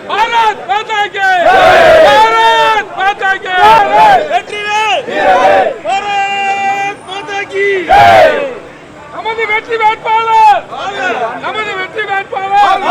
भारत माता की भारत माता की भारत माता की நமது வெற்றி வேட்பாளர் நமது வெற்றி வேட்பாளர்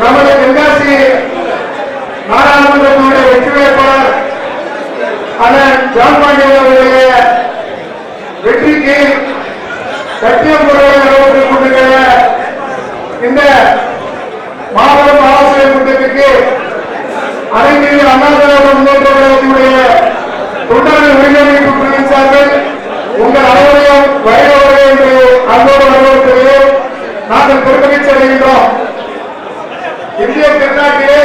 நமது தென்காசி நாடாளுமன்றத்தினுடைய வெற்றி வேட்பாளர் அண்ணன் ஜான் பாண்டியன் அவர்களுடைய வெற்றிக்கு சத்தியம் நடைபெற்றுக் கொண்டிருக்கிற இந்த மாபெரும் ஆலோசனை கூட்டத்திற்கு அனைத்து அண்ணா திராவிட முன்னேற்ற கழகத்தினுடைய தொண்டர்கள் உரிமையமைப்பு குழுவின் சார்பில் உங்கள் அனைவரையும் வருகிறவர்கள் என்று அன்போடு வரவேற்கிறேன். நாங்கள் பெருமகிழ்ச்சி அடைகின்றோம். இந்திய திருநாட்டிலே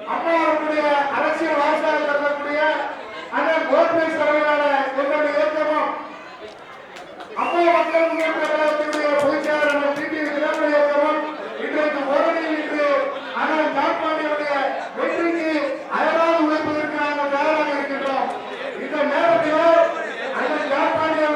அம்மாவுடைய அரசியல் வாசகர் கருதக்கூடிய அண்ணன் கோட்பேஸ் தலைமையிலான எங்களுடைய இயக்கமும் அம்மா மக்கள் முன்னேற்ற கழகத்தினுடைய பொதுச் செயலாளர் டிடி விஜயகாந்த் இயக்கமும் இன்றைக்கு ஓரணியில் இன்று அண்ணன் ஜான் பாண்டியனுடைய வெற்றிக்கு அயராது உழைப்பதற்கு நாங்கள் தயாராக இருக்கின்றோம். இந்த நேரத்தில் அண்ணன் ஜான் பாண்டிய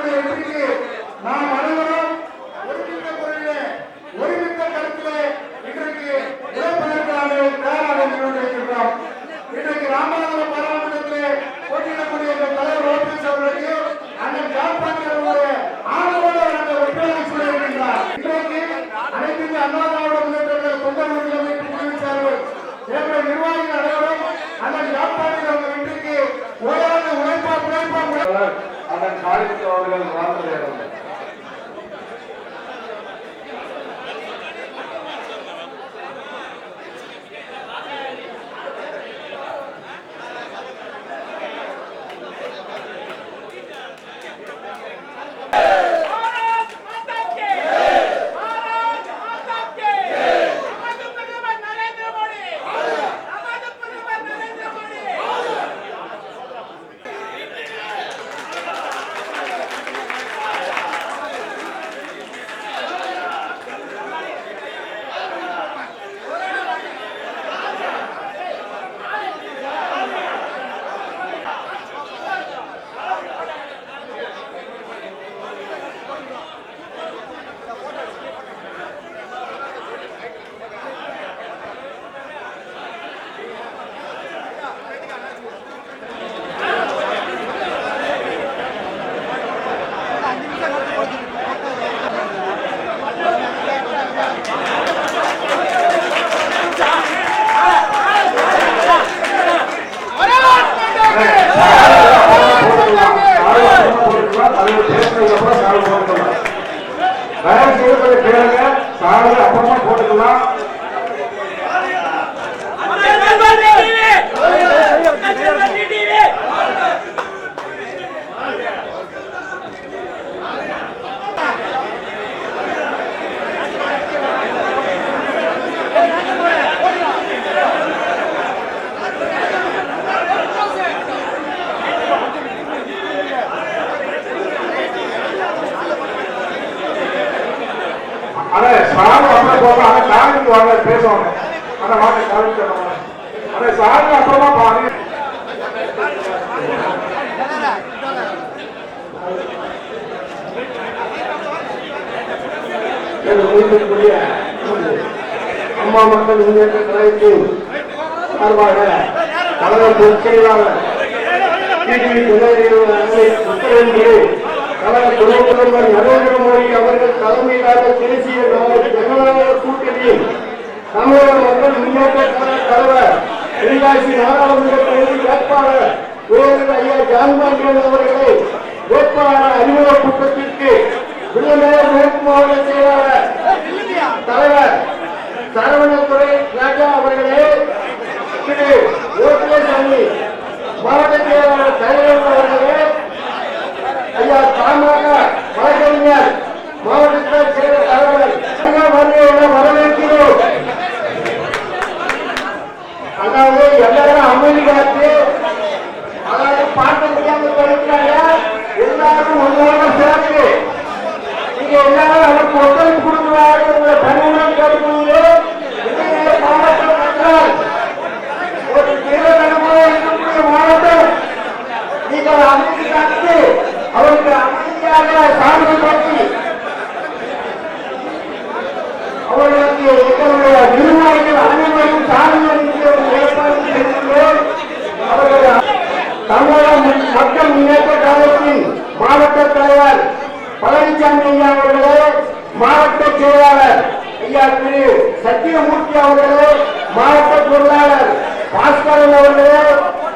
சாமி அப்புறம் போகலாம். ஆனா காலைக்கு வாங்க பேசுவாங்க. ஆனா வாங்க காலைக்கு ஆனா சாமி அப்புறமா பாருங்க. அம்மா மக்கள் முன்னேற்ற கழகத்தின் சார்பாக கழக பொதுச் செயலாளர் உத்தரவின்படி கழக துணைத் தலைவர் நரேந்திர மோடி அவர்கள் தலைமையிலான தேசிய ஜனநாயக கூட்டணியில் தமிழக மக்கள் முன்னேற்ற கழக தலைவர் தென்காசி நாடாளுமன்ற தொகுதி வேட்பாளர் உயர்ந்த ஐயா ஜான்பாண்டியன் அவர்களை வேட்பாளர் அறிமுக கூட்டத்திற்கு விருதுநகர் மேற்கு மாவட்ட செயலாளர் தலைவர் சரவணத்துறை ராஜா அவர்களே, திரு ஓபிஎஸ்சாமி மாவட்ட செயலாளர் தலைவர் அவர்களே, ஐயா பாமக வழக்கறிஞர் மாவட்ட செயலர் தலைவர் வருகையை வரவேற்கிறோம். அதாவது எல்லாரும் அமைதி காத்து, அதாவது பார்க்க முடியாமல் இருக்கிறாங்க. எல்லாரும் ஒன்றாக சேர்ந்து நீங்க எல்லாரும் அவருக்கு ஒத்துழைப்பு கொடுக்கிறார்கள். உங்களை பணியுடன் கேட்டுக்கொள்கிறோம். மாவட்டம் என்றால் ஒரு தீவிரமாக இருக்கக்கூடிய மாவட்டம். நீங்கள் அமைதி காத்து அவருக்கு அமைதியாக சாதனை காட்டி அவர்களுக்கு எங்களுடைய நிர்வாகிகள் அனைவரும் சாதனை ஏற்பாடு செய்துள்ளோம். அவர்கள் தமிழக மக்கள் முன்னேற்ற கழகத்தின் மாவட்ட தலைவர் பழனிசாமி ஐயா அவர்களே, மாவட்ட செயலாளர் ஐயா திரு சத்தியமூர்த்தி அவர்களே, மாவட்ட பொருளாளர் பாஸ்கரன் அவர்களே,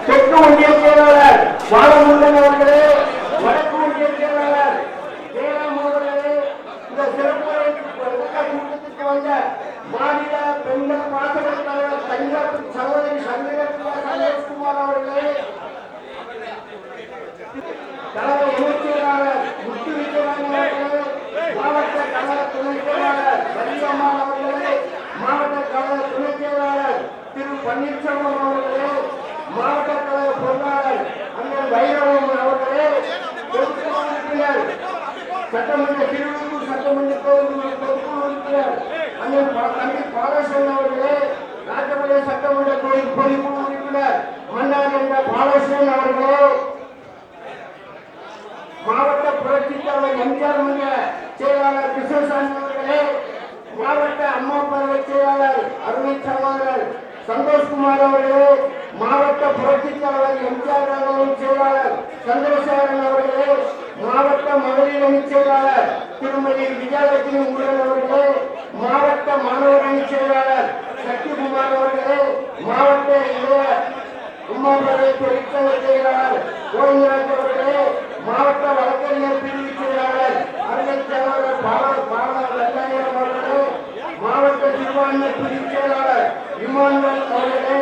தெற்கு ஒன்றிய செயலாளர் பாலமுருகன் அவர்களே, வடக்கு ஒன்றிய செயலாளர் ஜெயராம் அவர்களே, இந்த சிறப்பு கூட்டத்திற்கு வந்த மாநில பெண்கள் பாசன தலைவர் தங்கத்து சகோதரி சந்தேஷ்குமார் அவர்களே, கழக இணைச் செயலாளர் முத்துவிஜயன் அவர்களே, மாவட்ட கழக துணைச் செயலாளர் வரியம்மாள் அவர்களே, மாவட்ட கழக துணைச் செயலாளர் திரு பன்னீர்செல்வம் அவர்களே, மாவட்ட கழக பொருளாளர் அண்ணன் வைரவம் அவர்களே, உறுப்பினர் சட்டமன்ற திருவள்ளூர் சட்டமன்ற பொதுக்குழு உறுப்பினர் அண்ணன் தம்பி பாலசன் அவர்களே, ராஜபாளையம் சட்டமன்ற பொதுக்குழு உறுப்பினர் மன்னார் என்ற பாலசன் அவர்களே, மாவட்ட புரட்சித் தலைவர் எம்ஜிஆர் மன்ற செயலாளர் கிருஷ்ணசாமி அவர்களே, மாவட்ட அம்மா பறவை செயலாளர் அருமை சகோதரர் சந்தோஷ்குமார் அவர்களே, மாவட்ட புரட்சித் தலைவர் எம்ஜிஆர் அணி செயலாளர் சந்திரசேகரன் அவர்களே, மாவட்ட மகளிர் அணி செயலாளர் திருமதி விஜயலட்சுமி முருகன் அவர்களே, மாவட்ட மாணவர் அணி செயலாளர் சக்திகுமார் அவர்களே, மாவட்ட இளைய அம்மா பறவை தொழிற்சங்க செயலாளர் கோவிந்தராஜ் அவர்களே, மாவட்ட வழக்கறிஞர் பிரிவு செயலாளர் அருமை செயலாளர் வெங்காயம் அவர்களே, மாவட்ட சிறுபான்மை பிரிவு செயலாளர் இமானுவல் அவர்களே,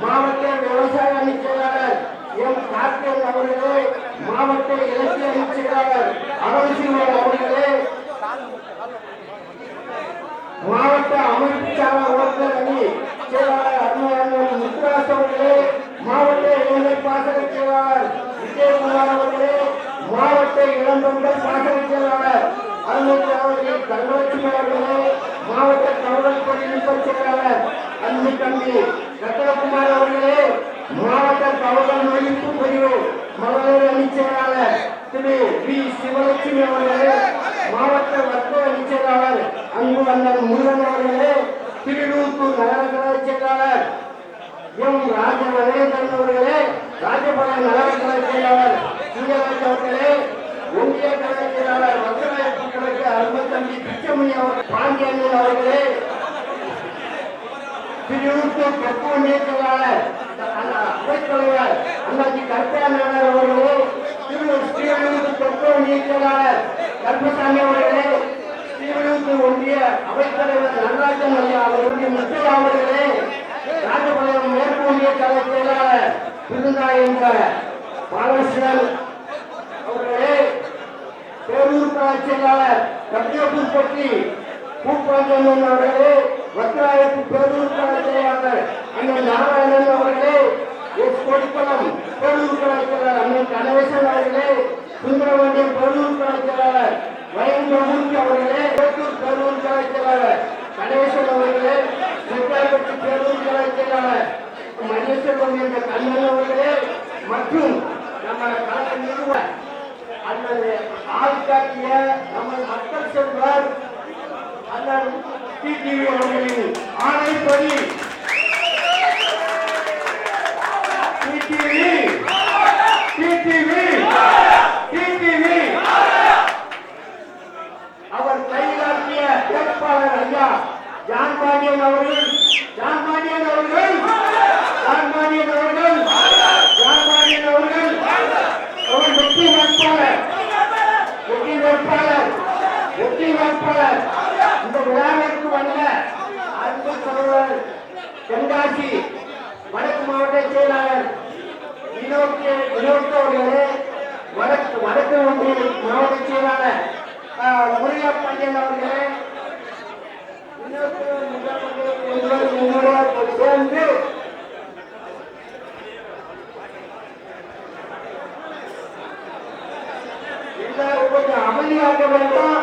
மாவட்ட விவசாய அணி செயலாளர் எம் கார்த்திகன் அவர்களே, மாவட்ட இலக்கிய அணி செயலாளர் அருள்சிவன் அவர்களே, மாவட்ட அமைப்பு சாரா ஓட்டுநர் அணி செயலாளர் அருமையாளர் முத்துராஜ் அவர்களே, மாவட்ட இளைஞர் பாசன செயலாளர் விஜயகுமார் அவர்களே, மாவட்ட இளம்பெண்கள் பாசன செயலாளர் அருள்மிகு அவர்கள் தங்கலட்சுமி அவர்களே, மாவட்ட தகவல் தொழில்நுட்ப செயலாளர் அன்பு தம்பி ரத்னகுமார் அவர்களே, மாவட்ட தகவல் நுழைப்பு பிரிவு மகளிர் அணி செயலாளர் திரு வி சிவலட்சுமி அவர்களே, மாவட்ட வர்த்தக அணி செயலாளர் அன்பு அண்ணன் முருகன் அவர்களே, திருநூத்தூர் நகர கழக செயலாளர் எம் ராஜநரேந்திரன் அவர்களே, ராஜபாளையம் நகர கழக செயலாளர் சூரியராஜ் அவர்களே, ஒன்றிய கழக செயலாளர் வசராயப்பு கிழக்கு அருமை தம்பி பிச்சமணி அவர்கள் பாண்டியன் அவர்களே, திருநூத்தூர் தெற்கு ஒன்றிய செயலாளர் அவைத்தலைவர் அண்ணாச்சி கருப்பையானார் அவர்களே, ஸ்ரீவில்லிபுத்தூர் தெற்கு ஒன்றிய செயலாளர் கருப்பசாமி அவர்களே, ஸ்ரீவில்லிபுத்தூர் ஒன்றிய அவைத்தலைவர் நடராஜன் ஐயா அவர்களுடைய முத்தையா அவர்களே, ராஜபாளையம் மேற்கு ஒன்றிய கழக செயலாளர் விருந்தாய் என்ற பாலகிருஷ்ணன் அவர்களே, பேரூர் கழக செயலாளர் கட்டியப்பூர்பட்டி பூப்பாஞ்சன் அவர்களே, வத்திராயத்து பேரூர் கழக செயலாளர் அண்ணன் நாராயணன் அவர்களே, எஸ் கொடிப்பலம் பேரூர் கழக செயலாளர் அண்ணன் கணேசன் அவர்களே, சுந்தரவண்டியம் பேரூர் கழக செயலாளர் வயந்தமூர்த்தி அவர்களே, பேரூர் கழக செயலாளர் ஆதிக்காட்டிய நமது மக்கள் செல்வர் அண்ணன் டிடிவி அவர்களின் ஆணைப்படி அவர் கைதாக்கிய வேட்பாளர் ஐயா ஜான் பாண்டியன் அவர்கள் அவர் வெற்றி வேட்பாளர் இந்த விழாவிற்கு வந்த அன்பு சகோதரர் தென்காசி வடக்கு மாவட்ட செயலாளர் அவர்களே, வடக்கு ஒன்றிய மாவட்ட செயலாளர் முருகா பாண்டியன் அவர்களே, சேர்ந்து எல்லாரும் கொஞ்சம் அமைதியாக வேண்டும்.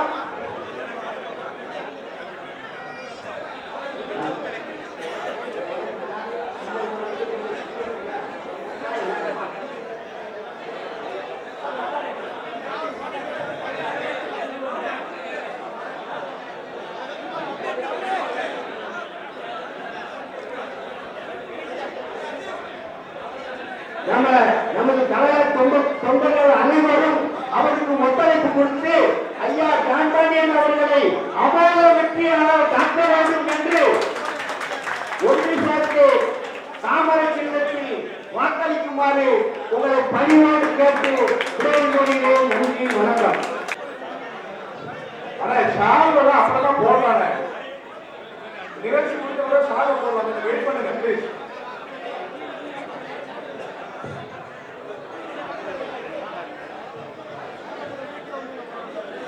நமது தலைவர் தொண்டர்கள் அனைவரும் அவருக்கு ஒத்துழைப்பு கொடுத்து ஐயா ஜான் பாண்டியன் அவர்களை அமோக வெற்றியாளர் தாக்க வேண்டும் என்று ஒன்று சேர்த்து தாமரை சின்னத்தில் வாக்களிக்குமாறு உங்களை பணியோடு கேட்டு விடைமொழிகிறேன். நன்றி, வணக்கம். ஆனா சாவல் அப்படிதான் போடுறாங்க. நிகழ்ச்சி முடிந்தவரை சாவல் போடுவாங்க. வெயிட் பண்ண நன்றி.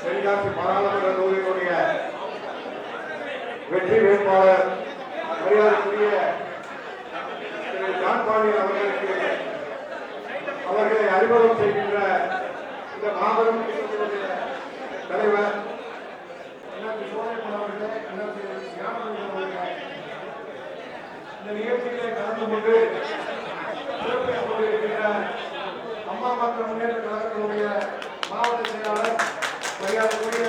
தென்காசி பாராளுமன்ற தொகுதியினுடைய வெற்றி வேட்பாளர் மரியாதைக்குரிய திரு ஜான் பாண்டியன் அவர்களை அறிமுகம் செய்கின்ற இந்த மாபெரும் தலைவர் இந்த நிகழ்ச்சியிலே கலந்து கொண்டு சிறப்பித்துக் கொண்டிருக்கின்ற அம்மா மக்கள் முன்னேற்ற கழகத்தினுடைய மாவட்ட செயலாளர் மரியாதைக்குரிய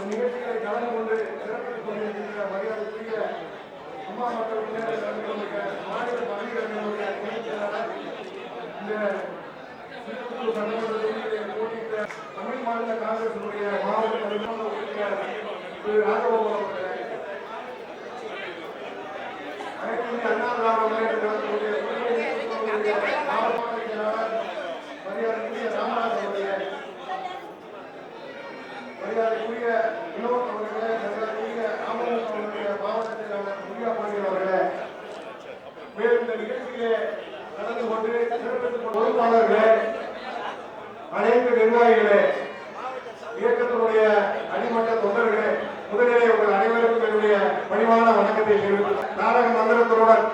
நிகழ்ச்சிகளை கலந்து கொண்டு சிறப்பித்துக் கொண்டிருக்கின்ற மரியாதைக்குரிய அம்மா மக்கள் முன்னேற்ற கழகத்தினுடைய மாநில பணிகளுடைய துணைச் செயலாளர் இந்த திருப்பூர் சட்டமன்ற தொகுதியிலே போட்டியிட்ட தமிழ் மாநில காங்கிரசினுடைய மாவட்ட உறுப்பினர் திரு ராஜகோபால் அவர்களே, அனைத்து இந்திய அண்ணா திராவிட முன்னேற்ற கழகத்தினுடைய மாவட்ட செயலாளர் மரியாதைக்குரிய ராமராஜ் அவர்களே, மரியாதைக்குரிய வினோத் அவர்களே, மரியாதைக்குரிய ராமராஜ் அவர்களுடைய மாவட்ட செயலாளர் முருகா பாண்டியன் அவர்களே, மேலும் இந்த நிகழ்ச்சியிலே கலந்து கொண்டு சிறப்பித்துக் பொறுப்பாளர்களே, அனைத்து நிர்வாகிகளே, இயக்கத்தினுடைய அடிமட்ட தொண்டர்களே, முதலிலே உங்கள் அனைவருக்கும் என்னுடைய பணிவான வணக்கத்தை தெரிவித்துக் நாடக மந்திரத்துடன்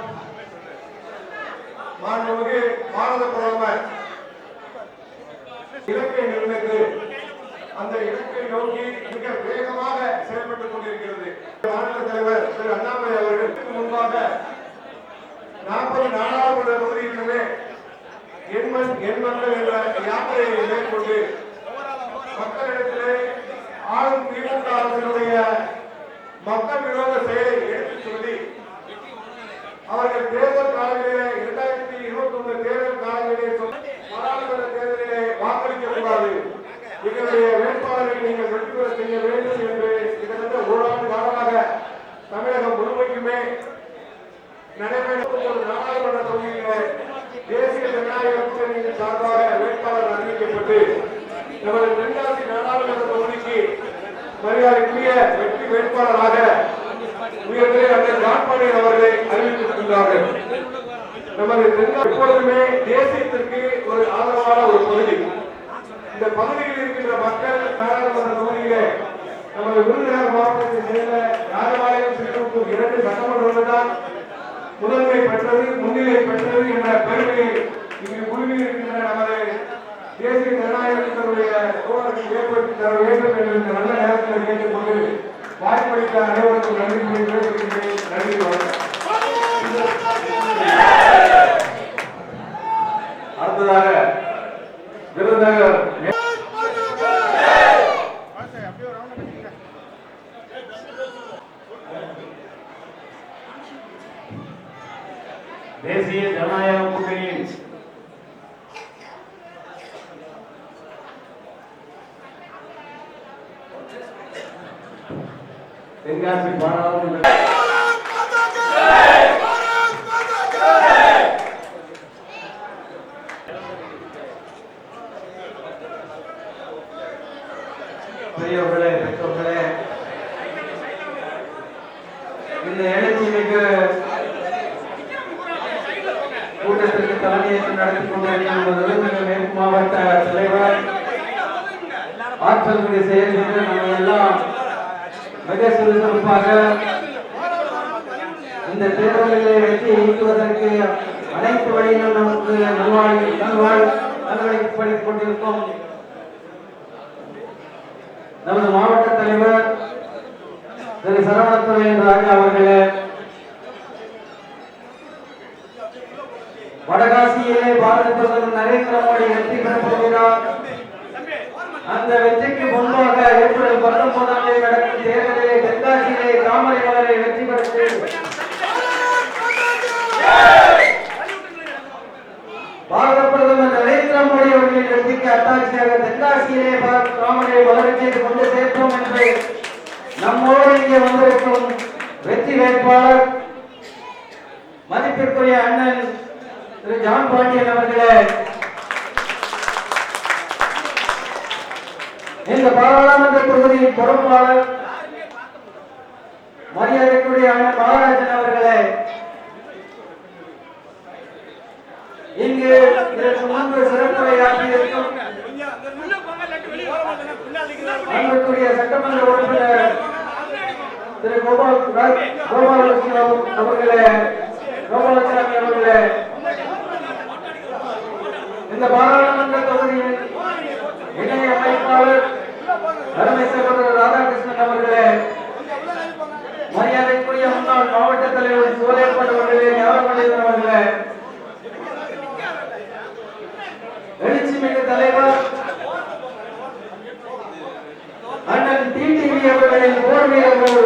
மாண்புமிகு பாரத பிரதமர் இலக்கை நிர்ணயித்து அந்த இலக்கை நோக்கி மிக வேகமாக செயல்பட்டுக் கொண்டிருக்கிறது. மாநில தலைவர் திரு அண்ணாமலை அவர்களுக்கு முன்பாக 40 நாடாளுமன்ற தொகுதிகளிலே எண்மண்கள் என்ற யாத்திரையை மேற்கொண்டு மக்களிடத்திலே ஆளும் திமுக அரசினுடைய மக்கள் விரோத செயலை எடுத்துச் சொல்லி அவர்கள் தேர்தல் காலங்களிலே 2021 தேர்தல் காலங்களிலே பாராளுமன்ற தேர்தலிலே வாக்களிக்க கூடாது, எங்களுடைய வேட்பாளரை நீங்கள் வெற்றி பெற செய்ய வேண்டும் என்று கிட்டத்தட்ட ஓராண்டு காலமாக தமிழகம் முழுமைக்குமே நடைபெறும் நாடாளுமன்ற தொகுதியிலே தேசிய ஜனநாயக கூட்டணியின் சார்பாக வேட்பாளர் அறிவிக்கப்பட்டு நமது தென்காசி நாடாளுமன்ற தொகுதிக்கு மரியாதைக்குரிய வெற்றி வேட்பாளராக உயர்நிலை அண்ணன் ஜான் பாண்டியன் அவர்களை அறிவித்திருக்கின்றார்கள். நமது தென்காசி எப்பொழுதுமே தேசியத்திற்கு ஒரு ஆதரவான ஒரு பகுதி. இந்த பகுதியில் இருக்கின்ற மக்கள் நாடாளுமன்ற தொகுதியிலே நமது விருதுநகர் மாவட்டத்தை சேர்ந்த ராஜபாளையம் சிறுவூர் 2 சட்டமன்றங்கள் தான் முதன்மை பெற்றது, முன்னிலை பெற்றது என்ற பெருமையை இங்கு குழுமி இருக்கின்ற நமது தேசிய ஜனநாயகத்தினுடைய தோழர்கள் ஏற்படுத்தி தர வேண்டும் என்று இந்த நல்ல நேரத்தில் கேட்டுக்கொண்டு வாய்ப்பளித்த அனைவருக்கும் நன்றி கூறி பேசுகின்றேன். நன்றி, வணக்கம். அடுத்ததாக விருதுநகர் தேசிய ஜனநாயக கூட்டணியின் தென்காசி பாராளுமன்ற பெரியவர்களே, பெற்றோர்களே, இந்த எழுச்சி மிகு கூட்டத்திற்கு தலைமையேற்று நடத்தி கொண்டிருக்கும் மேற்கு மாவட்ட தலைவர் ஆற்றல் மிகு செயல்பட்டு நம்ம எல்லாம் மிக சுறுசுறுப்பாக இந்த தேர்தலிலே வெற்றி ஈட்டுவதற்கு அனைத்து வழியிலும் நமக்கு நல்வழிப்படுத்திக் கொண்டிருக்கும் நமது மாவட்ட தலைவர் திரு சரவணத்துறையின் ராஜா அவர்களே, வடகாசியிலே பாரத பிரதமர் நரேந்திர மோடி வெற்றி பெறப் போகிறார். அந்த வெற்றிக்கு முன்பாக ஏப்ரல் 19ஆம் தேதி நடக்கும் தேர்தலிலே தென்காசியிலே தாமரை மலரை வெற்றி பெற்று பாரத பிரதமர் நரேந்திர மோடி அவர்களின் வெற்றிக்கு அத்தாட்சியாக தென்காசியிலே தாமரை மலரை கொண்டு சேர்ப்போம் என்று நம்மோடு இங்கே வந்திருக்கும் வெற்றி வேட்பாளர் மதிப்பிற்குரிய அண்ணன் திரு ஜான் பாண்டியன் அவர்களே, இந்த பாராளுமன்ற தொகுதியின் பொறுப்பாளர் மரியாதைக்குரிய அண்ணன் மகாராஜன் அவர்களே, இங்கு இதற்கு முன்பு சிறப்புரையாற்றியிருக்கும் அன்புக்குரிய சட்டமன்ற உறுப்பினர் திரு கோபாலசாமி அவர்களே, இந்த பாராளுமன்ற தொகுதியின் இணை அமைப்பாளர் அருமை சகோதரர் ராதாகிருஷ்ணன் அவர்களே, மரியாதைக்குரிய முன்னாள் மாவட்ட தலைவர் சோலைப்பட்டு அவர்களே, ஞாபகம் அவர்களே, எழுச்சி மிகு தலைவர் அண்ணன் டிடிவி அவர்களின் போர் வீரர்கள்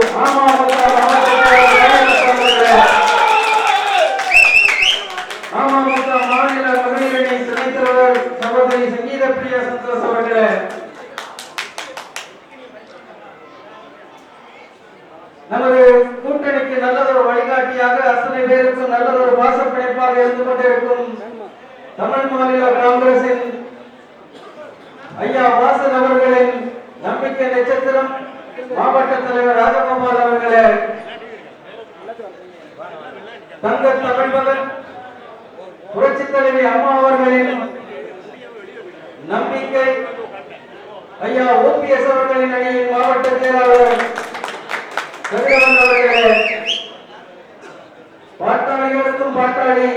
அமமுக மாநில மகளிரணி துணைத் தலைவர் சகோதரி சங்கீத பிரியா சந்தோஷ் அவர்களே, நமது கூட்டணிக்கு நல்லதொரு வழிகாட்டியாக அத்தனை பேருக்கும் நல்லதொரு வாசப்பிணைப்பாக இருந்து கொண்டிருக்கும் தமிழ் மாநில காங்கிரசின் ஐயா வாசன் அவர்களின் நம்பிக்கை நட்சத்திரம் மாவட்ட தலைவர் ராஜகோபால் அவர்களே, தங்க தமிழ்மகன் புரட்சி தலைவி அம்மா அவர்களின் நம்பிக்கை ஐயா ஓபிஎஸ் அவர்களின் அணியின் மாவட்ட செயலாளர் கதிரவன் அவர்களே, பாட்டாளிகளுக்கும் பாட்டாளி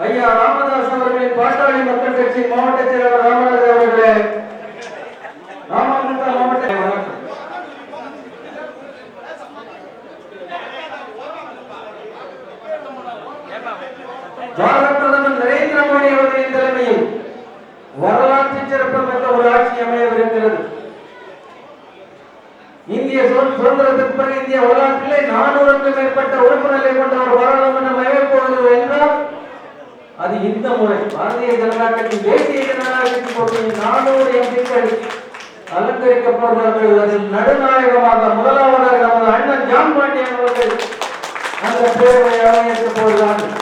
ஐயா ராமதாஸ் அவர்களின் பாட்டாளி மக்கள் கட்சி மாவட்ட செயலாளர் ராமராஜ் அவர்களே, அமமுக மாவட்ட பாரத பிரதமர் நரேந்திர மோடி அவர்களின் தலைமையில் வரலாற்று சிறப்புமிக்க ஒரு ஆட்சி அமையவிருக்கிறது. இந்திய சுதந்திரத்திற்கு பிறகு இந்திய வரலாற்றிலே 400க்கும் மேற்பட்ட உறுப்பினர்களை கொண்ட ஒரு பாராளுமன்றம் அமையப்போகிறது என்றால் அது இந்த முறை பாரதிய ஜனதா கட்சி தேசிய ஜனநாயக கட்சி போட்டியில் 400 எம்பிக்கள் அலங்கரிக்கப்படுவார்கள். அதில் நடுநாயகமாக முதலாவதாக நமது அண்ணன் ஜான் பாண்டியன் அவர்கள் அந்த பேரவை அமையேற்க போகிறார்கள்.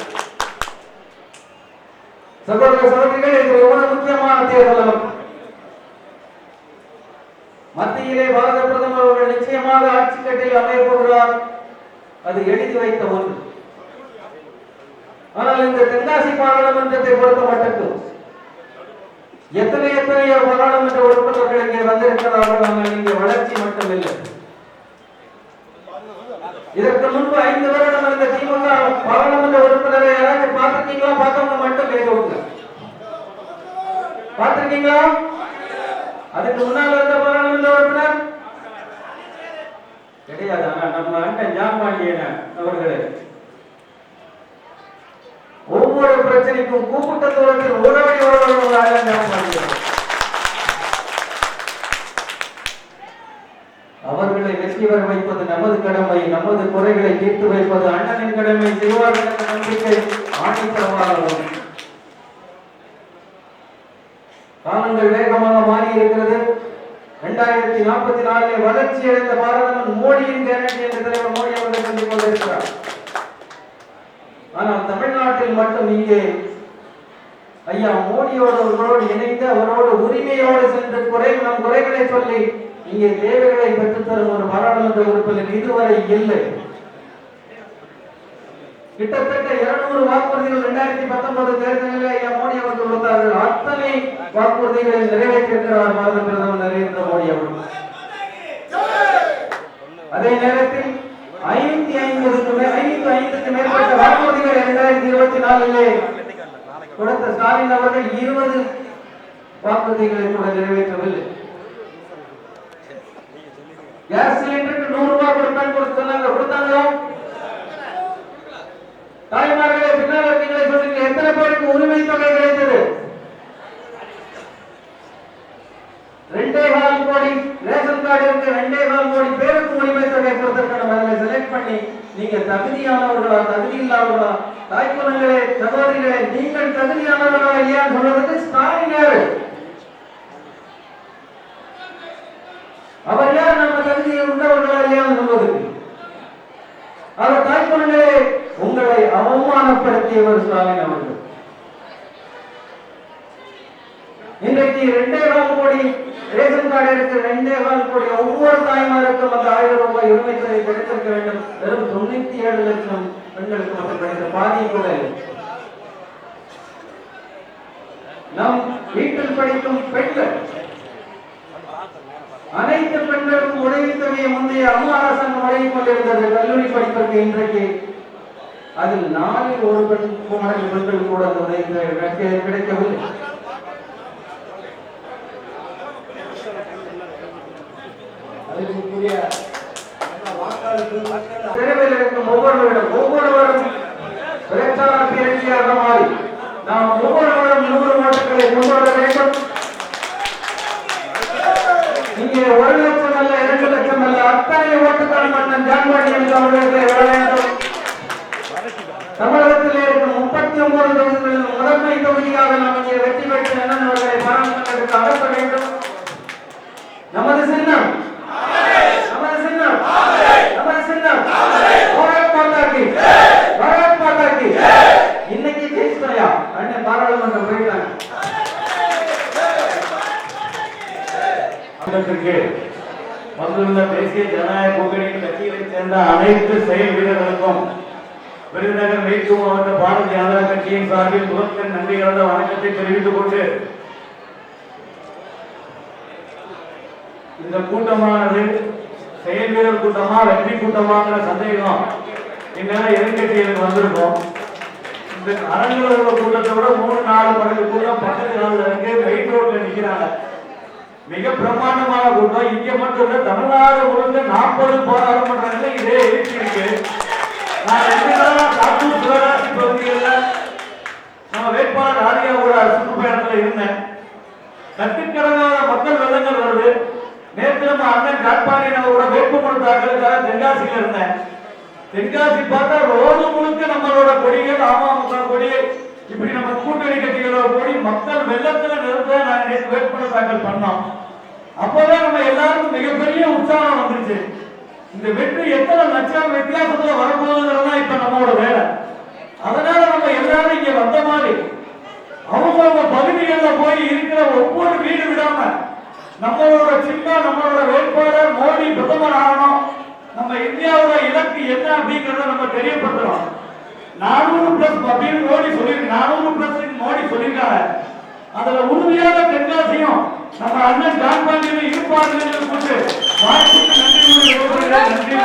சகோதர சகோதரிகள், இது எவ்வளவு முக்கியமான தேர்தல். மத்தியிலே பாரத பிரதமர் அவர்கள் நிச்சயமாக ஆட்சி கட்டில் அமைய போகிறார். அது எழுதி வைத்த ஒன்று. ஆனால் இந்த தென்காசி பாராளுமன்றத்தை பொறுத்த மட்டும் எத்தனையோ பாராளுமன்ற உறுப்பினர்கள் இங்கே வந்திருக்கிறார்கள். ஆனால் இங்கே வளர்ச்சி மட்டும் இல்லை. இதற்கு முன்பு 5 வருடம் இருந்த திமுக பாராளுமன்ற உறுப்பினரை யாராச்சும் பார்த்திருக்கீங்களா? பார்த்தவங்க மட்டும் கேட்க பார்த்திருக்கீங்களா? அதுக்கு முன்னால் இருந்த பாராளுமன்ற உறுப்பினர் கிடையாது. ஆனா நம்ம அண்ணன் ஜான் பாண்டியன் அவர்களே, ஒவ்வொரு பிரச்சனைக்கும் கூப்பிட்ட தூரத்தில் ஓடோடி நமது குறைகளை தீர்த்து வைப்பது அண்ணனின் கடமை செய்வார்கள் என்ற நம்பிக்கை ஆணித்தரமாக உள்ளது. காலங்கள் வேகமாக மாறி இருக்கிறது. 2044 வளர்ச்சி அடைந்த பாரதம் மோடியின் கேரண்டி என்ற தலைவர் மோடி அவர்கள் சொல்லிக் கொண்டிருக்கிறார். ஆனால் தமிழ்நாட்டில் மட்டும் இங்கே ஐயா மோடியோடு இணைந்து அவரோடு உரிமையோடு சென்று நம் குறைகளை சொல்லி இங்கே தேவைகளை பெற்றுத்தரும் ஒரு பாராளுமன்ற உறுப்பினர் இதுவரை இல்லை. கிட்டத்தட்ட 200 வாக்குறுதிகள் 2019 தேர்தலில் ஐயா மோடி அவர்கள் கொடுத்தார்கள். அத்தனை வாக்குறுதிகளை நிறைவேற்றியிருக்கிறார் பாரத பிரதமர் நரேந்திர மோடி அவர்கள். அதே நேரத்தில் 505க்கு மேற்பட்ட வாக்குறுதிகளை 2024 கொடுத்த ஸ்டாலின் அவர்கள் 20 வாக்குறுதிகளை கூட நிறைவேற்றவில்லை. கேஸ் சிலிண்டருக்கு 100 ரூபாய் கொடுத்தாங்களோ? தாய்மார்களே, பின்னால் இருக்கீங்களே, சொல்லுங்க, எத்தனை பேருக்கு உரிமை தொகை கிடைத்தது? 2.25 கோடி ரேஷன் கார்டு இருக்கு. 2.25 கோடி பேருக்கு உரிமை தொகை கொடுத்திருக்கணும். அதில் செலக்ட் பண்ணி நீங்க தகுதியானவர்களா தகுதி இல்லாதவர்களா, தாய்க்குலங்களே சகோதரிகளே, நீங்கள் தகுதியானவர்களா இல்லையா சொல்றதுக்கு ஸ்டாலின் யாரு? அவர் யார் நம்ம தகுதியை உண்டவர்களா இல்லையான்னு சொல்வதற்கு? அவர் தாய்க்குலங்களே, உங்களை அவமானப்படுத்தியவர் ஸ்டாலின் அவர்கள். இன்றைக்கு 2.25 கோடி ரேஷன் கார்டு இருக்கு. 2.25 கோடி ஒவ்வொரு தாய்மாருக்கும் அந்த 1000 ரூபாய் உரிமை தொகை கிடைத்திருக்க வேண்டும். வெறும் 97 லட்சம் பெண்களுக்கு மட்டும் கிடைத்த பாதி கூட. நம் வீட்டில் படிக்கும் பெண்கள் அனைத்து பெண்களுக்கும் உதவித்தொகையை முந்தைய அம்மா அரசாங்கம் வழங்கிக் கொண்டிருந்தது. கல்லூரி படிப்பிற்கு இன்றைக்கு அதில் 4 ஒரு பெண்கள் கூட அந்த உதவி கிடைக்கவில்லை. தெருவில் இருக்கும் ஒவ்வொருவரும் பிரச்சார பேரணியாக மாறி நாம் ஒவ்வொருவரும் 100 ஓட்டுகளை கொண்டு வர வேண்டும். இங்கே 1 லட்சம் அல்ல, 2 லட்சம் அல்ல, அத்தனை ஓட்டுகள் மன்னன் ஜான்பாடி என்று அவர்களுக்கு வர வேண்டும். தமிழகத்தில் இருக்கும் 39 தொகுதிகளில் முதன்மை தொகுதியாக நாம் இங்கே வெற்றி பெற்ற அண்ணன் அவர்களை பாராளுமன்றத்திற்கு அனுப்ப வேண்டும். நமது சின்னம் இன்னைக்கு ஜெயிச்சியா அண்ணன் பாராளுமன்றம் போயிட்டாங்க. வந்துள்ள தேசிய ஜனநாயக கூட்டணியின் கட்சிகளைச் சேர்ந்த அனைத்து செயல் வீரர்களுக்கும் விருதுநகர் மேற்கு மாவட்ட பாரதிய ஜனதா கட்சியின் சார்பில் முதற்கண் நன்றி கலந்த வணக்கத்தை தெரிவித்துக் கொண்டு இந்த கூட்டமானது செயல் வீரர் கூட்டமா வெற்றி கூட்டமாங்கிற சந்தேகம் இந்நேரம் எதிர்கட்சிகளுக்கு வந்திருக்கும். இந்த அரங்கில் உள்ள கூட்டத்தை விட 3-4 மடங்கு கூட்டம் பக்கத்து நாளில் இருக்கு. மெயின் ரோட்ல நிற்கிறாங்க. மிக பிரமாண்டமான கூட்டம். இங்க மட்டும் இல்ல, தமிழ்நாடு முழுக்க 40 பாராளுமன்றங்களில் இதே எழுச்சி இருக்கு. நான் 2 நாளா காட்டூர் சிவகாசி பகுதிகளில் நம்ம வேட்பாளர் ஆரியாவோட சுற்றுப்பயணத்தில் இருந்தேன். கட்டுக்கடங்காத மக்கள் வெள்ளங்கள் வருது. நேற்று நம்ம அண்ணன் காட்பாடியோட வேட்புமனு தாக்கலுக்காக தென்காசியில் இருந்தேன். தென்காசி பார்த்தா ரோடு முழுக்க நம்மளோட கொடிகள், அமமுக கொடிகள், இப்படி நம்ம கூட்டணி கட்சிகளோட கொடி மக்கள் வெள்ளத்துல நிறுத்த நாங்க நேற்று வேட்புமனு தாக்கல் பண்ணோம். அப்போதான் நம்ம எல்லாருக்கும் மிகப்பெரிய உற்சாகம் வந்துருச்சு. இந்த வெற்றி எத்தனை லட்சம் வித்தியாசத்துல வரப்போகுதுங்கிறதா இப்ப நம்மளோட வேலை. அதனால நம்ம எல்லாரும் இங்க வந்த மாதிரி அவங்க பகுதிகளில் போய் இருக்கிற ஒவ்வொரு வீடு விடாம நம்மளோட சின்னம், நம்மளோட வேட்பாளர் மோடி பிரதமர் ஆகணும், நம்ம இந்தியாவோட இலக்கு என்ன அப்படிங்கறத நம்ம தெரியப்படுத்துறோம். 400+ அப்படின்னு மோடி சொல்லிருக்கு. 400+ மோடி சொல்லிருக்காங்க. அதுல உறுதியான தென்காசியும் நம்ம அண்ணன் ஜான்பாண்டியில் இருப்பார்கள் போட்டு வாய்ப்புக்கு நன்றி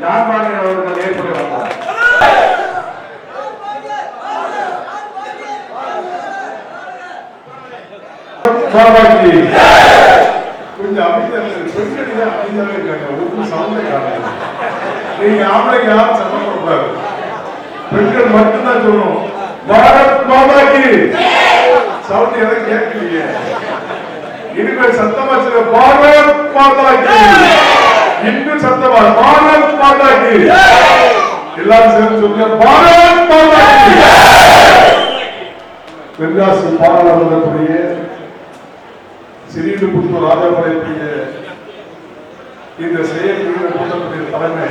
ஜான்பாண்டி அவர்கள் ஏற்படுவாங்க. கொஞ்சம் அமைதியாக இருக்காங்க. ஒன்றும் சவுண்டே காரணம். நீங்க ஆம்பளைக்கு யாரும் சத்தம் போடக்கூடாது. பெண்கள் மட்டும்தான் சொல்லணும். பாரத் மாதாக்கு சவுண்ட் எதுவும் கேட்கலையே. இனிமே மக்கள் சத்தமா சொல்ல பாரத் மாதா கி, இன்னும் சத்தமா பாரத் மாதா கி, எல்லாரும் சேர்ந்து சொல்லுங்க பாரத் மாதா கி. தென்காசி பாராளுமன்றத்துடைய ஸ்ரீவில்லிபுத்தூர் ராஜபாளையத்துடைய இந்த செயற்குழு கூட்டத்தினுடைய தலைமை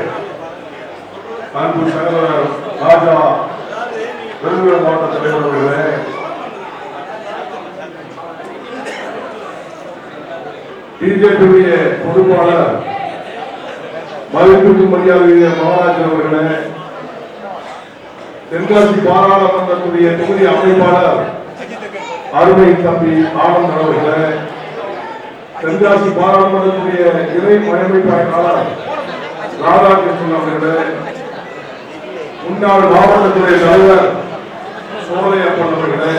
அன்பு சகோதரர் ராஜா விருதுநகர் மாவட்ட தலைவர் அவர்களே, பிஜேபியுடைய பொதுப்பாளர் மதிப்புக்கு மரியாதையுடைய மகாராஜன் அவர்களே, தென்காசி பாராளுமன்றத்துடைய தொகுதி அமைப்பாளர் அருமை தம்பி ஆனந்த் அவர்களே, தென்காசி பாராளுமன்றத்துடைய இணை அமைப்பாளர் ராதாகிருஷ்ணன் அவர்களே, முன்னாள் மாவட்டத்துறை தலைவர் சோலையப்பன் அவர்களே,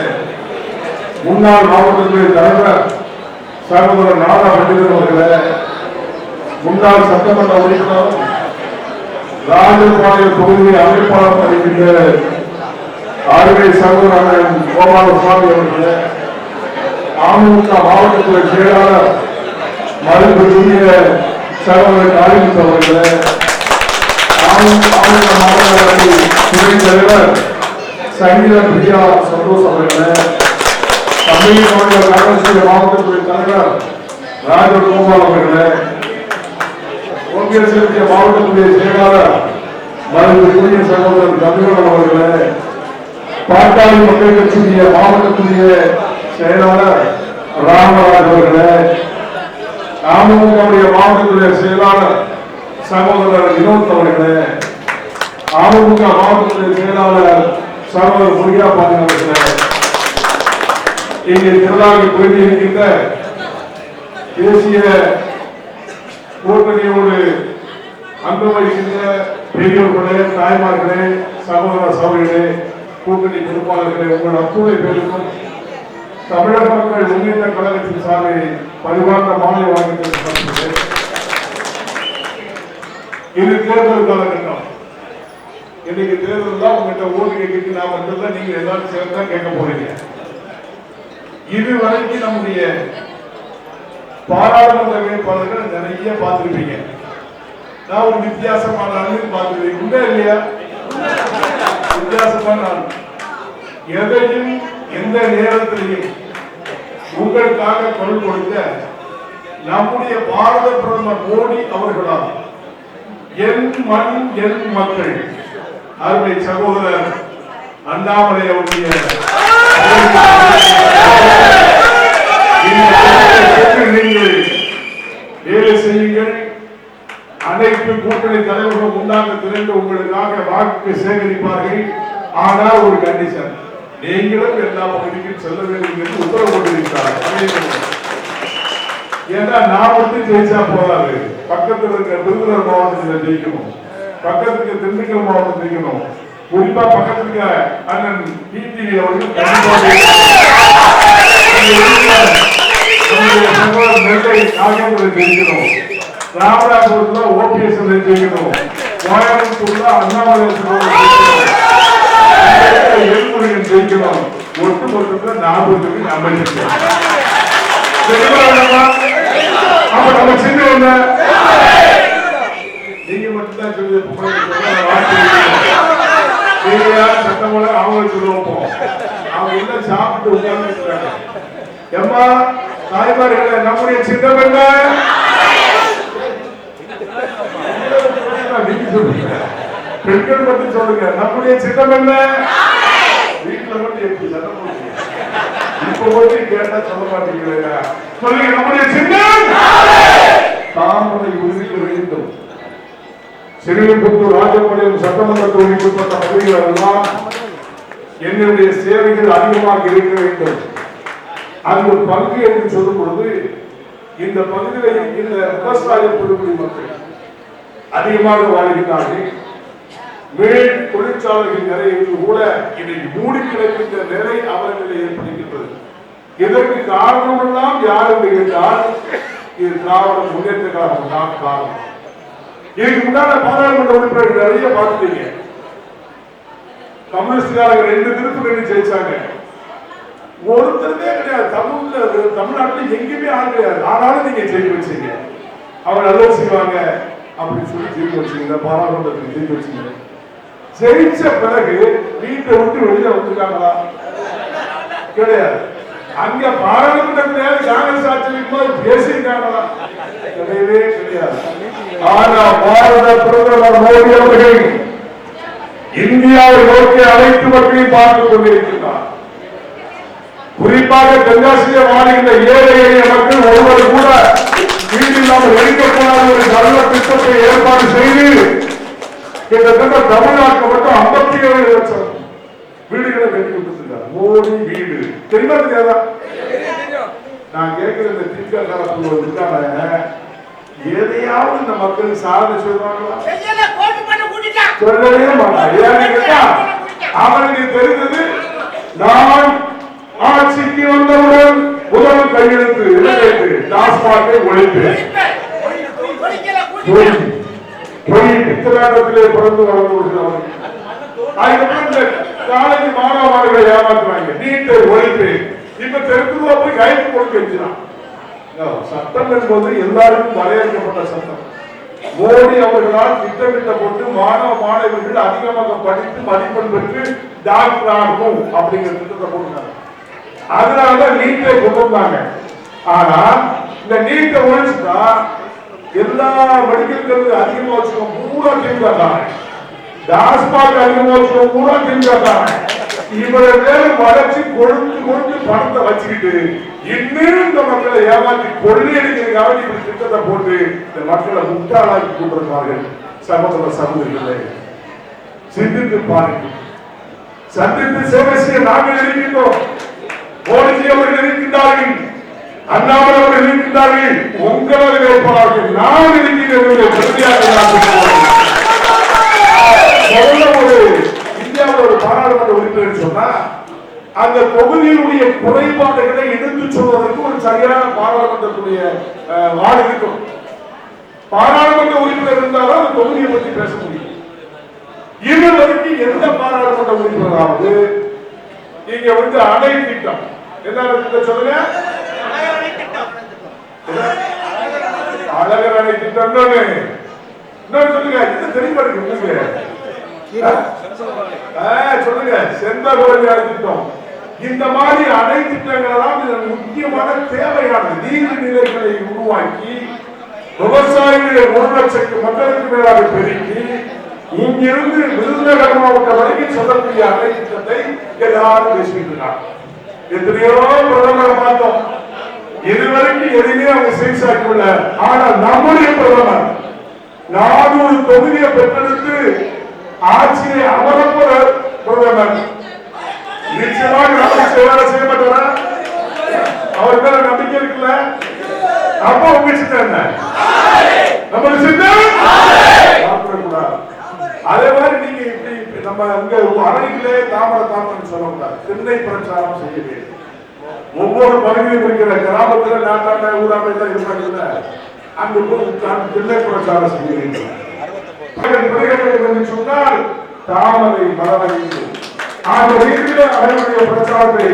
முன்னாள் மாவட்டத்துறை தலைவர் சகோதரர் நாதா பண்டிதர் அவர்களே, முன்னாள் சட்டமன்ற உறுப்பினர் ராஜபாளையம் தொகுதி அமைப்பாளர் பணிகின்ற அருமை சகோதரர் கோபாலசாமி அவர்களே, அமமுக மாவட்டத்துறை செயலாளர் மதிப்புக்குரிய சகோதரர் காளிமுத்து அவர்களே, மாவட்ட மாவட்ட துணைத் தலைவர் சங்கீத பிரியா சந்தோஷ் அவர்களே, தமிழ் மாநில காங்கிரஸ் மாவட்டத்துறை தலைவர் ராஜகோபால் அவர்களே, காங்கிரஸ் மாவட்டத்துடைய செயலாளர் மதிப்புக்குரிய சகோதரர் தமிழன் அவர்களே, பாட்டாளி மக்கள் கட்சியுடைய மாவட்டத்துடைய செயலாளர் ராமராஜ் அவர்களே, அமமுகவுடைய மாவட்டத்துடைய செயலாளர் சகோதரர் வினோத் அவர்களே, அமமுக மாவட்டத்துடைய செயலாளர் சகோதரர் முருகா பாண்டியன் அவர்களே, இங்கே திரளாகி போயிட்டு இருக்கின்ற தேசிய கூட்டணியோடு அங்கு வகிக்கின்ற பெரியோர்களே, தாய்மார்களே, சகோதர சகோதரிகளே, கூட்டணி பொறுப்பாளர்களே, உங்கள் அத்துணை பேருக்கும் தமிழக மக்கள் முன்னேற்ற கழகத்தின் சார்பில் பரிவார்ந்த மாநில வாழ்க்கை. இது தேர்தல் காலகட்டம். இன்னைக்கு தேர்தல் தான் உங்ககிட்ட ஓட்டு கேட்க நாம இருந்ததா நீங்க எல்லாரும் சேர்ந்து தான் கேட்க போறீங்க. இதுவரைக்கும் நம்முடைய பாராளுமன்ற வேட்பாளர்கள் நிறைய பார்த்துருப்பீங்க. நான் ஒரு வித்தியாசமான ஆளுநர் பார்த்துருக்கேன். உண்டா இல்லையா? வித்தியாசமான ஆள். எதையும் எந்த நேரத்திலையும் உங்களுக்காக குரல் கொடுத்த நம்முடைய பாரத பிரதமர் மோடி அவர்களால் என் மண் என் மக்கள் அருமை சகோதரர் அண்ணாமலை அவருடைய நீங்கள் வேலை செய்யுங்கள். அனைத்து கூட்டணி தலைவர்களும் முன்னாக திரண்டு உங்களுக்காக வாக்கு சேகரிப்பார்கள். ஆனால் ஒரு கண்டிஷன், நீங்களும் எல்லா பகுதிக்கும் செல்ல வேண்டும் என்று உத்தரவு போட்டிருக்கிறார்கள். ஏன்னா நான் மட்டும் ஜெயிச்சா போதாது, பக்கத்தில் இருக்கிற விருதுநகர் மாவட்டத்தில் ஜெயிக்கணும், பக்கத்துக்கு திண்டுக்கல் மாவட்டம் ஜெயிக்கணும், குறிப்பா பக்கத்துக்கு அண்ணன் டிடிவி அவர்கள் நெல்லை நாகேந்திரன் ஜெயிக்கணும், ராமநாதபுரத்துல ஓபிஎஸ் ஜெயிக்கணும், கோயம்புத்தூர்ல அண்ணாமலை எல்முருகன் ஜெயிக்கணும். ஒட்டு மொத்தத்துல 40 அமைச்சிருக்கோம். அப்ப நம்ம சின்ன நீங்க மட்டும்தான் சொல்லி சட்டமன்ற அவங்க சொல்லுவோம். அவங்க என்ன சாப்பிட்டு உட்கார்ந்து எம்மா தாய்மார்களை நம்முடைய சின்னம் என்ன பெண்கள் மட்டும் சொல்லுங்க. நம்முடைய சின்னம் என்ன? வீட்டுல மட்டும் எப்படி சட்டம் போடுங்க? இப்ப போய் கேட்டா சொல்ல மாட்டீங்க. சொல்லுங்க, நம்முடைய சின்னம் தாமரை உறுதிக்க வேண்டும். ஸ்ரீவில்லிபுத்தூர் ராஜபாளையம் சட்டமன்ற தொகுதிக்குட்பட்ட பகுதிகள் எல்லாம் என்னுடைய சேவைகள் அதிகமாக இருக்க வேண்டும். அந்த பங்கு என்று சொல்லும் பொழுது இந்த பகுதியில் இந்த விவசாய பொதுக்குடி மக்கள் அதிகமாக வாழ்கிறார்கள். மேல் தொழிற்சாலைகள் நிறைய கூட இன்னைக்கு மூடி கிடக்கின்ற நிலை அவர்களை ஏற்படுகின்றது. இதற்கு காரணம் எல்லாம் யார் என்று கேட்டால் இது திராவிட முன்னேற்ற கழகம் தான் காரணம். இதுக்கு முன்னாடி பாராளுமன்ற உறுப்பினர்கள் நிறைய பார்த்துட்டீங்க. கம்யூனிஸ்டுக்காரங்க 2 திருப்பதி ஜெயிச்சாங்க. ஒருத்தருமே கிடையாது. தமிழ்நாட்டில் எங்கேயுமே ஆள் கிடையாது. ஆனாலும் நீங்க ஜெயிக்க வச்சீங்க. அவங்க நல்லா செய்வாங்க அப்படின்னு சொல்லி ஜெயிக்க வச்சீங்க. பாராளுமன்றத்துக்கு ஜெயிக்க வச்சீங்க. ஜெயிச்ச பிறகு வீட்டை விட்டு வெளியில வந்துருக்காங்களா? கிடையாது. அங்க பாராளுமன்றத்தில் காங்கிரஸ் ஆட்சியில் பேசியிருக்காங்களா? கிடையவே கிடையாது. ஆனா பாரத பிரதமர் மோடி அவர்கள் இந்தியாவை நோக்கி அனைத்து மக்களையும் பார்த்துக் கொண்டிருக்கிறார். குறிப்பாக தென்காசியிலே வாழ்கின்ற ஏழை எளிய மக்கள் ஒருவர் கூட வீடு இல்லாமல் இருக்கக்கூடாத ஒரு நல்ல திட்டத்தை ஏற்பாடு செய்து கிட்டத்தட்ட தமிழ்நாட்டில் மட்டும் 57 லட்சம் வீடுகளை கட்டி கொடுத்திருக்கிறார். மோடி வீடு தெரியுமா தெரியாதா? நான் கேட்கிற இந்த திட்டக்காரர்கள் இருக்காங்க, எதையாவது இந்த மக்கள் சாதனை சொல்றாங்களா? சொல்லவே மாட்டாங்க. அவனுக்கு தெரிந்தது நான் ஆட்சிக்கு வந்தவுடன் முதல் கையெழுத்து டாஸ்மாகை ஒழிப்பு. பித்தலாட்டத்திலே பிறந்து வளர்ந்து அதுக்கப்புறம் காலேஜ் மாணவர்களை ஏமாற்றுவாங்க. நீட்டை ஒழிப்பு. இப்ப தெருக்குவா போய் கைது கொடுத்து வச்சுதான். சட்டம் என்பது எல்லாருக்கும் வரையறுக்கப்பட்ட சட்டம். மோடி அவர்களால் திட்டமிட்ட போட்டு மாணவ மாணவர்கள் அதிகமாக படித்து மதிப்பெண் பெற்று டாக்டர் ஆகணும் அப்படிங்கிற திட்டத்தை போட்டுருக்காங்க. அதனாலதான் நீட்டை கொண்டு வந்தாங்க. ஆனா இந்த நீட்டை ஒழிச்சுட்டா எல்லா மெடிக்கல் கல்லூரி அதிகமா வச்சுக்கோங்க பூரா திமுக, டாஸ்மாக் அதிகமா வச்சுக்கோங்க பூரா திமுக. இவர்கள் வளர்ச்சி கொழுந்து கொழுந்து பணத்தை வச்சுக்கிட்டு இன்னும் இந்த மக்களை ஏமாற்றி கொள்ளையடிக்கிறதுக்காக இப்படி திட்டத்தை போட்டு இந்த மக்களை முட்டாளாக்கி கொண்டிருக்கிறார்கள். சகோதர சகோதரிகளை சிந்தித்து பாருங்கள். சந்தித்து சேவை செய்ய நாங்கள் இருக்கின்றோம். மோடிஜி அவர்கள் இருக்கின்றார்கள், அண்ணாமலை அவர்கள் இருக்கின்றார்கள், உங்களது வேட்பாளர்கள் நான் இருக்கின்றேன். இந்தியாவில் ஒரு பாராளுமன்ற உறுப்பினர் சொன்னா அந்த தொகுதியினுடைய குறைபாடுகளை எடுத்து சொல்வதற்கு ஒரு சரியான பாராளுமன்றத்துடைய வார்டு இருக்கும். பாராளுமன்ற உறுப்பினர் இருந்தாலும் அந்த தொகுதியை பற்றி பேச முடியும். இதுவரைக்கும் எந்த பாராளுமன்ற உறுப்பினராவது இங்க வந்து அணை திட்டம் என்ன சொல்லுங்க, அழகர் அணை திட்டம் சொல்லுங்க, இது தெரியுமா சொல்லுங்க, செந்தகோழி அணை திட்டம், இந்த மாதிரி அணை திட்டங்கள் எல்லாம் இதன் முக்கியமான தேவையானது. நீர்நிலைகளை உருவாக்கி விவசாயிகளை 1 லட்சம் மக்களுக்கு மேலாக பெருக்கி இங்கிருந்து விருதுநகர் மாவட்டம் வரைக்கும் சொல்லக்கூடிய அணை திட்டத்தை எல்லாரும் பேசிக்கிறார். எத்தனையோ பிரதமரை பார்த்தோம், இதுவரைக்கும் எதுவுமே அவங்க சீர்சாக்கல. ஆனா நம்முடைய பிரதமர் 400 தொகுதியை பெற்றெடுத்து ஆட்சியை அமரப்போற பிரதமர் நிச்சயமாக வேலை செய்ய மாட்டாரா? அவர் மேல நம்பிக்கை இருக்குல்ல? அப்ப உங்க சித்தம் என்ன? நம்ம சித்தம் கூடாது. அதே மாதிரி நீங்க இப்படி நம்ம அங்க அணைகளே தாமரை சொல்லக்கூடாது. திண்ணை பிரச்சாரம் செய்ய வேண்டும். ஒவ்வொரு பகுதியும் இருக்கிற கிராமத்துல நாட்டாண்ட ஊராமை தான் இருப்பாங்கல்ல, அங்கு திண்ணை பிரச்சாரம் செய்ய வேண்டும். சொன்னால் தாமரை மலர்ந்து அந்த ரீதியில அவருடைய பிரச்சாரத்தை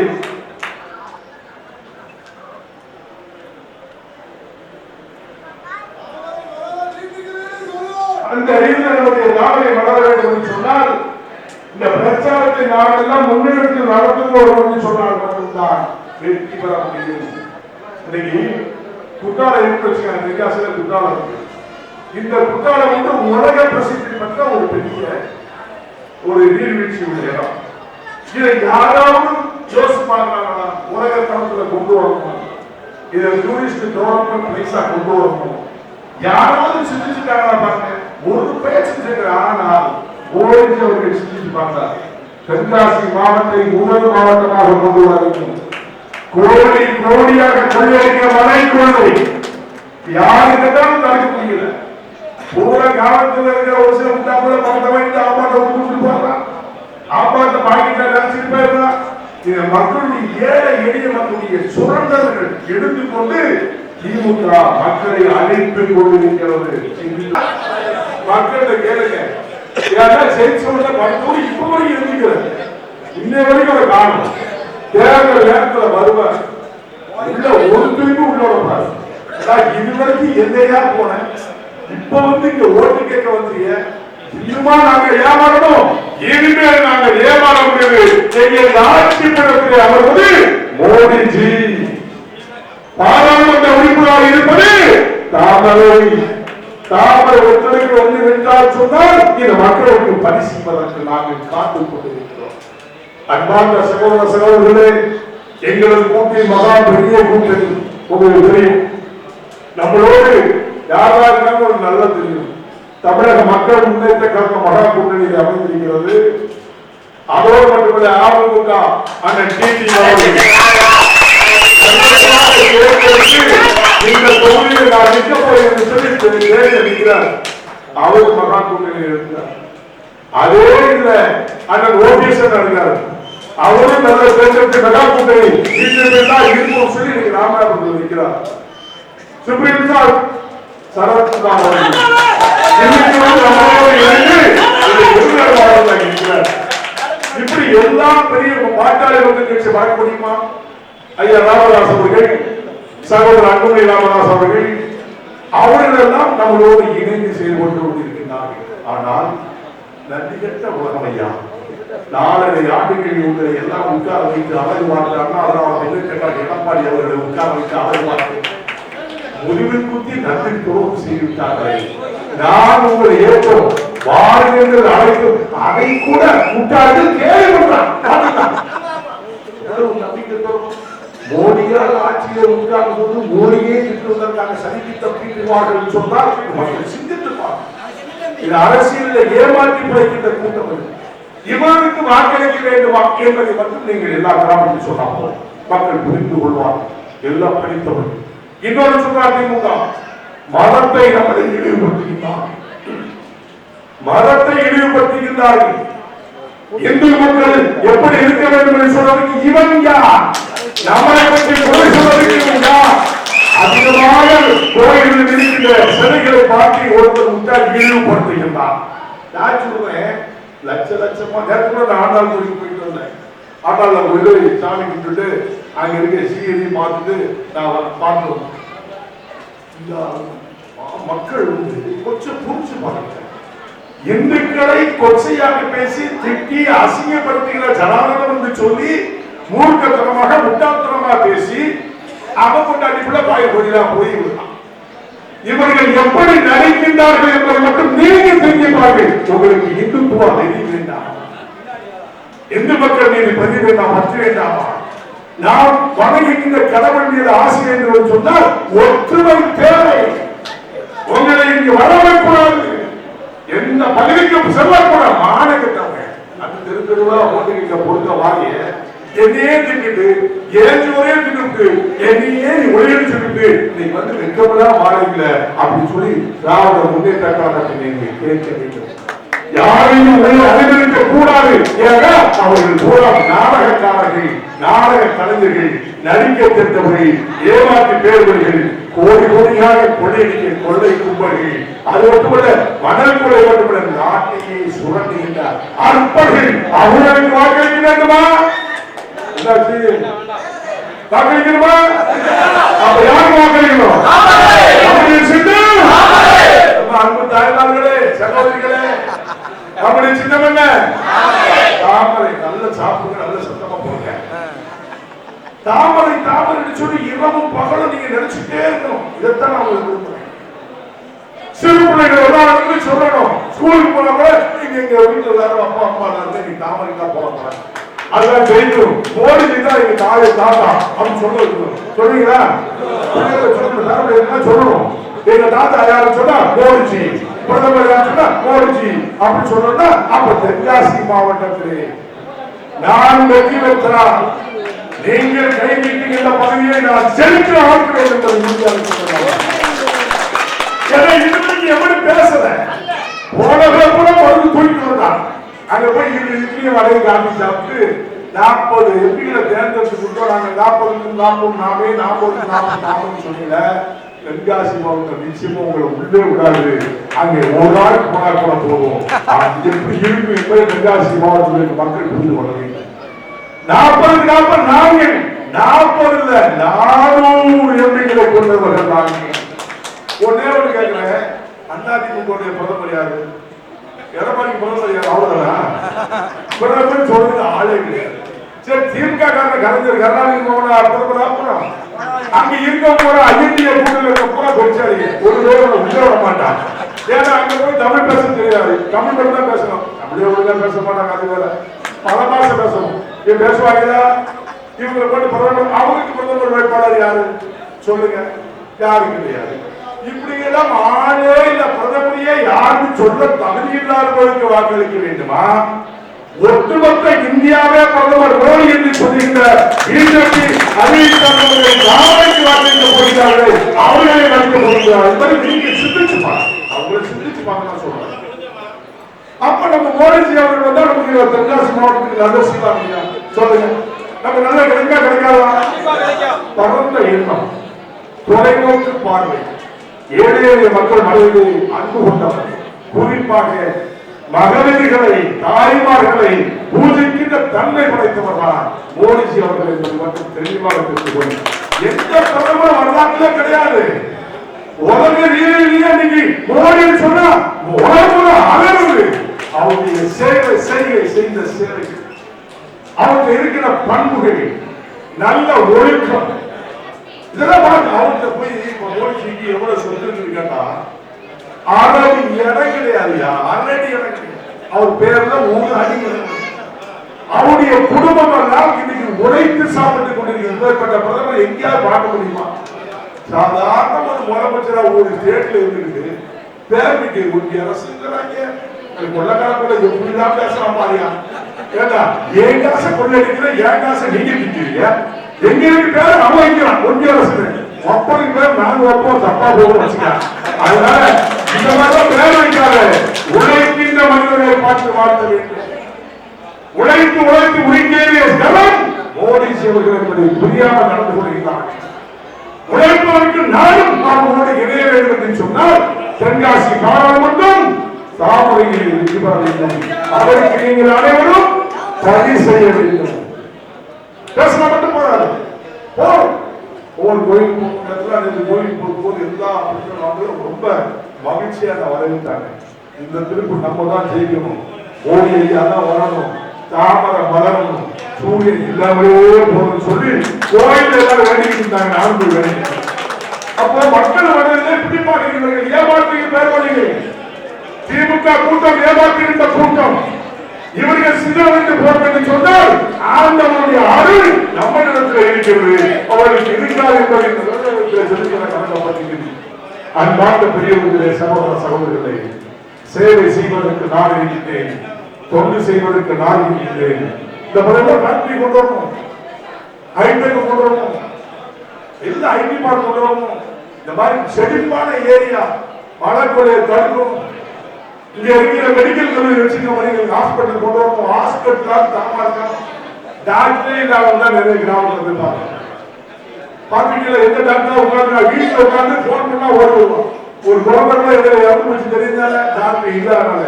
அந்த ரீதியினுடைய தாமரை மலர வேண்டும் என்று சொன்னால் இந்த பிரச்சாரத்தை நாளெல்லாம் முன்னெடுத்து நடத்துவோம் என்று சொன்னால் மட்டும்தான் வெற்றி பெற முடியும். இன்னைக்கு குற்றாலம் இருக்கு வச்சுக்காங்க, தென்காசியில குற்றாலம் இருக்கு. இந்த குற்றாலம் வந்து உலக பிரசித்தி பெற்ற ஒரு பெரிய ஒரு நீர்வீழ்ச்சி உள்ள இடம். இதை யாராவது யோசிச்சு பார்க்கறாங்களா? உலக தளத்துல கொண்டு வரணும், இதை டூரிஸ்ட் டெவலப்மெண்ட் பிளேஸா கொண்டு வரணும், யாராவது சிந்திச்சுட்டாங்களா பாருங்க. ஒரு பேச்சு செய்கிற ஆனால் ஓடி அவர்கள் சிந்திச்சு பார்த்தார். தென்காசி மாவட்டத்தை முதல் மாவட்டமாக கொண்டு வர வேண்டும். கோடி கோடியாக கொள்ளையடிக்க மலை கொள்ளை யாருக்கு தான் தடுக்க முடியல. பூரா கிராமத்தில் இருக்கிற ஒரு சில முட்டாப்புல பணத்தை வாங்கிட்டு ஆப்பாட்டை விட்டு போடுறான், ஆப்பாட்டை வாங்கிட்டு நினைச்சிட்டு போயிடலாம். இந்த மக்களுடைய ஏழை எளிய மக்களுடைய சுரண்டல்கள் எடுத்துக்கொண்டு திமுக மக்களை அழைத்துக் கொண்டிருக்கிறது. மக்கள்கிட்ட கேளுங்க, செய்தியோட மருத்துவம் இப்ப வரைக்கும் இருந்துக்கிறது. இன்னை வரைக்கும் அதை காணும். தேர்தல் நேரத்தில் வருவார், உள்ள ஒரு தூய்மை உள்ளோட இதுவரைக்கும் எந்தையா போனேன். இப்ப வந்து இங்க ஓட்டு கேட்க வந்தீங்க. இன்னுமா நாங்க ஏமாறணும்? இனிமேல் நாங்க ஏமாற முடியாது. எங்கள் ஆட்சி பீடத்தில் அமர்வது மோடிஜி. பாராளுமன்ற உறுப்பினராக இருப்பது தாமரை. தாமரை ஒருத்தருக்கு வந்து விட்டால் சொன்னால் இந்த மக்களுக்கு பரிசீலனைக்கு நாங்கள் காத்துக் கொண்டிருக்கிறோம். அன்பார்ந்த சகோதர சகோதரர்களே, எங்களது கூட்டணி மகா பெரிய கூட்டணி. உங்களுக்கு தெரியும், நம்மளோடு யாரா இருந்தாலும் ஒரு நல்லா தெரியும். தமிழக மக்கள் முன்னேற்ற கழக மகா கூட்டணியில் அமைந்திருக்கிறது. அதோடு மட்டுமல்ல, அதிமுக அண்ணன் டிடி இந்த தொகுதியில் நான் நிற்க போய் சொல்லி நிற்கிறார். அவர் மகா கூட்டணியில் இருக்கிறார். அதே இதுல அண்ணன் ஓபிஎஸ் இருக்கிறார். அவரும் நல்ல தேர்ந்தெடுத்து மெகா கூட்டணி இருக்கும் சொல்லி இன்னைக்கு ராமநாதபுரத்தில் நிற்கிறார். சுப்ரீம் கோர்ட் சரத்குமார் இப்படி எல்லா பெரிய பாட்டாளி வர்க்க கட்சி பார்க்க முடியுமா? ஐயா ராமதாஸ் அவர்கள், சகோதரர் அன்புமணி ராமதாஸ் அவர்கள், அவர்கள் எல்லாம் நம்மளோடு இணைந்து செயல்பட்டு கொண்டிருக்கிறார்கள். ஆனால் நன்றி கட்ட உலகம் ஐயா, 4 ஆண்டுகளில் உங்களை எல்லாம் உட்கார வைத்து அழகு பார்க்கிறார்கள். எடப்பாடி அவர்களை உட்கார வைத்து அழகு பார்த்து முடிவில் குத்தி நன்றி துரோகம் செய்துவிட்டார்கள். நான் உங்களை ஏற்போம் வாருங்கள் அழைக்கும், அதை கூட கூட்டார்கள் கேள்விப்பட்டான். மோடியால் ஆட்சியில் உட்கார்ந்து கொண்டு மோடியே திட்டுவதற்காக சதிக்கு தப்பிடுவார்கள் சொன்னால் மக்கள் சிந்தித்துப்பார்கள். இது அரசியலில் ஏமாற்றி பிழைக்கின்ற கூட்டம். இவருக்கு வாக்களிக்க வேண்டுமா என்பதை மட்டும் நீங்கள் எல்லா கிராமத்தில் சொன்னால் மக்கள் புரிந்து கொள்வார்கள். எல்லாம் படித்தவர்கள். இன்னொரு சொல்றாங்க, திமுக மதத்தை நம்மளை இழிவுபடுத்துகின்றார்கள். மதத்தை இழிவுபடுத்துகின்றார்கள். இந்து மக்கள் எப்படி இருக்க வேண்டும் என்று சொல்வதற்கு இவன் யார்? நம்மளை பற்றி குறை சொல்வதற்கு யார்? அதிகமாக கோயில்களில் இருக்கின்ற சிலைகளை பார்த்து ஒருத்தர் முட்டால் இழிவுபடுத்துகின்றார். நான் சொல்லுவேன், லட்ச லட்சமா நேரத்தில் ஆண்டாள் கோயிலுக்கு போயிட்டு வந்தேன். ஆண்டாள் கோயில சாமி கும்பிட்டு அங்க இருக்க சீரி பார்த்துட்டு நான் பார்த்தோம். மக்கள் வந்து கொஞ்சம் புரிச்சு பாருங்க. இந்துக்களை கொச்சையாக பேசி திட்டி அசிங்கப்படுத்துகிற ஜனாதிபதி என்று சொல்லி மூர்க்கத்தனமாக முட்டாள்தனமாக பேசி அவங்க அடிப்படை பாய போயிடலாம் போய் இவர்கள் எப்படி நடிக்கின்றார்கள் என்பதை மட்டும் நீங்க தெரிஞ்சு பாருங்கள். உங்களுக்கு இந்துத்துவா நெறி வேண்டாம், இந்து மக்கள் மீது பதிவு வேண்டாம், மற்ற வேண்டாமா? நாம் வணங்குகின்ற கடவுள் மீது ஆசை என்று சொன்னால் ஒற்றுமை தேவை. உங்களை இங்கு வரவைக்கூடாது, எந்த பகுதிக்கும் செல்லக்கூடாது. மாநகட்டாங்க அந்த திருத்தருவா ஓட்டுகின்ற பொருத்த வாங்கிய என்னையே திட்டு ஏன் ஒரே திட்டு என்னையே நீ ஒளியடி சொல்லிட்டு நீ வந்து வெட்கப்படாம மாறவில்லை அப்படின்னு சொல்லி திராவிட முன்னேற்ற கழகத்தை நீங்க கேட்க வேண்டும். யாரையும் அனுமதிக்க கூடாது. ஏன்னா அவர்கள் பூரா நாடகக்காரர்கள், நாடக கலைஞர்கள், நடிக்க தெரிந்தவர்கள், ஏமாற்றி பேர்வர்கள், கோடி கோடியாக கொள்ளையடிக்க கொள்ளை கும்பல்கள், அது மட்டுமல்ல மணல் கொலை மட்டுமல்ல நாட்டையே சுரண்டுகின்றார் அற்பர்கள். அவர்களுக்கு வாக்களிக்க வேண்டுமா? வாக்களிக்கணுமா? அப்ப யாருக்கு வாக்களிக்கணும்? அன்பு தாய்மார்களே, சகோதரிகளே, அப்படி சின்னமல்ல தாமரை நல்ல சாப்பிடுங்க, நல்ல சத்தமா போங்க. தாமரை தாமரை சொல்லி இரவும் பகலும் நீங்க நினைச்சுட்டே இருக்கணும். இதைத்தான் நான் உங்களுக்கு விரும்புறேன். சிறு பிள்ளைகள் எல்லாரும் சொல்லணும், ஸ்கூலுக்கு போனா கூட நீங்க எங்க வீட்டுல எல்லாரும் அப்பா அம்மா இருந்து நீங்க தாமரைக்கா போறாங்க, அதுதான் ஜெயிக்கும். மோடிஜி தான் எங்க தாயை தாத்தா அப்படின்னு சொல்லுவீங்களா? சொல்லணும். எங்க தாத்தா யாரும் சொன்னா மோடிஜி, பிரதமர் யாரும் சொன்னா மோடிஜி அப்படின்னு சொன்னா அப்ப தென்காசி மாவட்டத்திலே நான் வெற்றி பெற்றால் நீங்கள் கை நீட்டுகின்ற பகுதியை நான் செலுத்த ஆக்குவேன் என்பதை எப்படி பேசல போனவே கூட மருந்து தூக்கிட்டு வந்தான். அங்க போய் இட்லியை வடை காப்பி சாப்பிட்டு 40 எம்பிகளை தேர்ந்தெடுத்து கொடுத்தோம். நாங்க 40 நாமே 40 சொல்லல. தென்காசி மாவட்டம் நிச்சயமா உங்களை உள்ளே விடாது. அங்கே ஒரு நாள் போனா கூட போதும். எப்படி இருக்கு என்பதை தென்காசி மாவட்டத்தில் மக்கள் புரிந்து கொள்ள வேண்டும். 40 நாங்கள் 40 400 எம்பிகளை கொண்டவர்கள் தான். ஒன்னே ஒன்று கேட்கிறேன், அதிமுக பிரதமர் யாரு? எடப்பாடி பிரதமர் யாரு? அவ்வளவுதான். பிரதமர் சொல்றது ஆளே கிடையாது. சரி, திமுக கலைஞர் கருணாநிதி பிரதமர் அப்புறம் அங்க இருக்க போற ஐஎன்டிஏ கூட்டத்தில் இருக்க போற பெருச்சாரிங்க ஒரு ரோடு உள்ள விட மாட்டான். ஏன்னா அங்க போய் தமிழ் பேச தெரியாது, தமிழ் மட்டும் தான் பேசணும். அப்படியே ஒழுங்கா பேச மாட்டாங்க. அது வேற பல மாசம் பேசணும். இவங்க பேசுவாங்களா? இவங்களை போட்டு பிரதமர், அவங்களுக்கு பிரதமர் வேட்பாளர் யாரு சொல்லுங்க? யாருக்கு கிடையாது. இப்படி எல்லாம் ஆளே இந்த பிரதமரையே யாருன்னு சொல்ல தகுதி இல்லாதவர்களுக்கு வாக்களிக்க வேண்டுமா? ஒட்டுமொத்த இந்தியாவே பிரதமர் மோடி என்று சொல்லுகின்ற பிஜேபி அறிவித்தவர்களை நாளைக்கு வாக்களிக்க போகிறார்கள், அவர்களை வலிக்க போகிறார்கள் என்பதை நீங்க சிந்திச்சு பாருங்க. அவங்களை சிந்திச்சு பார்க்க சொல்றாங்க. அப்ப நம்ம மோடிஜி அவர்கள் வந்தா நமக்கு தென்காசி மாவட்டத்துக்கு நல்ல செய்வாங்க. சொல்லுங்க, நம்ம நல்ல கிடைக்காதா? பரந்த எண்ணம், தொலைநோக்கு பார்வை, ஏழை எளிய மக்கள் மனதில் அன்பு கொண்டவர், குறிப்பாக மகளிர்களை தாய்மார்களை பூஜிக்கின்ற தன்மை படைத்தவர் தான் மோடிஜி அவர்கள் என்பது மட்டும் தெளிவாக தெரிந்து கொண்டு, எந்த பிரதமர் வரலாற்றிலே கிடையாது. உலக ரீதியிலேயே இன்னைக்கு மோடி சொன்னா உலகம் அளவு அவருடைய செய்கை செய்த சேவைகள், அவருக்கு இருக்கிற பண்புகள், நல்ல ஒழுக்கம், இதெல்லாம் அவர்கிட்ட போய் மோடிஜிக்கு எவ்வளவு சொத்து கேட்டா அரடி இடம் கிடையாதுயா, அரடி இடம் கிடையாது. அவர் பேர்ல ஒரு அடி. அவருடைய குடும்பம் எல்லாம் இன்னைக்கு உழைத்து சாப்பிட்டுக் கொண்டிருக்கிறது. பிரதமர் எங்கேயாவது பார்க்க முடியுமா? சாதாரண ஒரு முதலமைச்சரா ஒரு ஸ்டேட்ல இருந்துட்டு பேரமிக்கு ஒன்றிய அரசுங்கிறாங்க. கொள்ளக்காரக்குள்ள எப்படிதான் பேசலாம் பாரியா? ஏண்டா என் காசை கொள்ளடிக்கிற, என் காசை நீங்க திக்கிறீங்க, எங்க பேர் அவன் வைக்கிறான் ஒன்றிய அரசு. ஒப்பனுக்கு பேர் நாங்க ஒப்பம் தப்பா போக வச்சுக்கலாம். அதனால இந்த மாதிரி பேர் வைக்காத, உழைக்கின்ற மனிதர்களை பார்த்து வாழ்த்த வேண்டும். உழைத்து உழைத்து உழைக்கேறிய ஜனம் மோடிஜி அவர்கள் என்பதை புரியாமல் நடந்து கொள்கிறார். உழைப்பவருக்கு நானும் அவர்களோடு இணைய வேண்டும் என்று சொன்னால் தென்காசி பாராளுமன்றம் தாமரையில் வெற்றி பெற வேண்டும். அதற்கு நீங்கள் அனைவரும் சரி செய்ய வேண்டும். பேசினா மட்டும் போறாரு. ஒரு கோயில் கோயில் போகும்போது எல்லா மக்களும் ரொம்ப மகிழ்ச்சியா வரவேற்றாங்க. இந்த திருப்பு நம்ம தான் ஜெயிக்கணும், ஓடி ஐயா தான் வரணும், தாமரை மலரணும், சூரியன் இல்லாமலே போகணும்னு சொல்லி கோயில் எல்லாரும் வேண்டிக்கிட்டு இருந்தாங்க. நானும் வேண்டிக்கிறேன். அப்போ மக்கள் வந்ததிலே பிடிப்பாக இவர்கள் ஏமாற்றுகிற பேர்வழிகள், திமுக கூட்டம் ஏமாற்றுகின்ற கூட்டம், இவர்கள் சிதறடித்து போறோம் என்று சொன்னால் ஆண்டவனுடைய அருள் நம்மளிடத்தில் இருக்கிறது, அவர்களுக்கு இருக்காது என்பதை அன்பார்ந்த பெரியவர்களே, சகோதர சகோதரிகளை, சேவை செய்வதற்கு நான் இருக்கின்றேன், தொண்டு செய்வதற்கு நான் இருக்கின்றேன். இந்த பதில ஃபேக்டரி கொண்டு வரணும், ஹைடெக் கொண்டு வரணும், எல்லா ஐடி பார்க் கொண்டு வரணும். இந்த மாதிரி செழிப்பான ஏரியா மழைக்குறையை தடுக்கணும். இங்க இருக்கிற மெடிக்கல் கல்லூரி வச்சுக்க ஹாஸ்பிட்டல் கொண்டு வரணும். ஹாஸ்பிட்டல் தாமா இருக்காங்க, டாக்டரே இல்லாம நிறைய கிராமத்தில் இருப்பாங்க. பாத்தீங்களா, எந்த டாக்டர் உட்காந்து வீட்டுல உட்காந்து போன் பண்ணா ஓடுவோம். ஒரு கவர்மெண்ட்ல இறந்து போச்சு தெரிந்தால டாக்டர் இல்லாதனால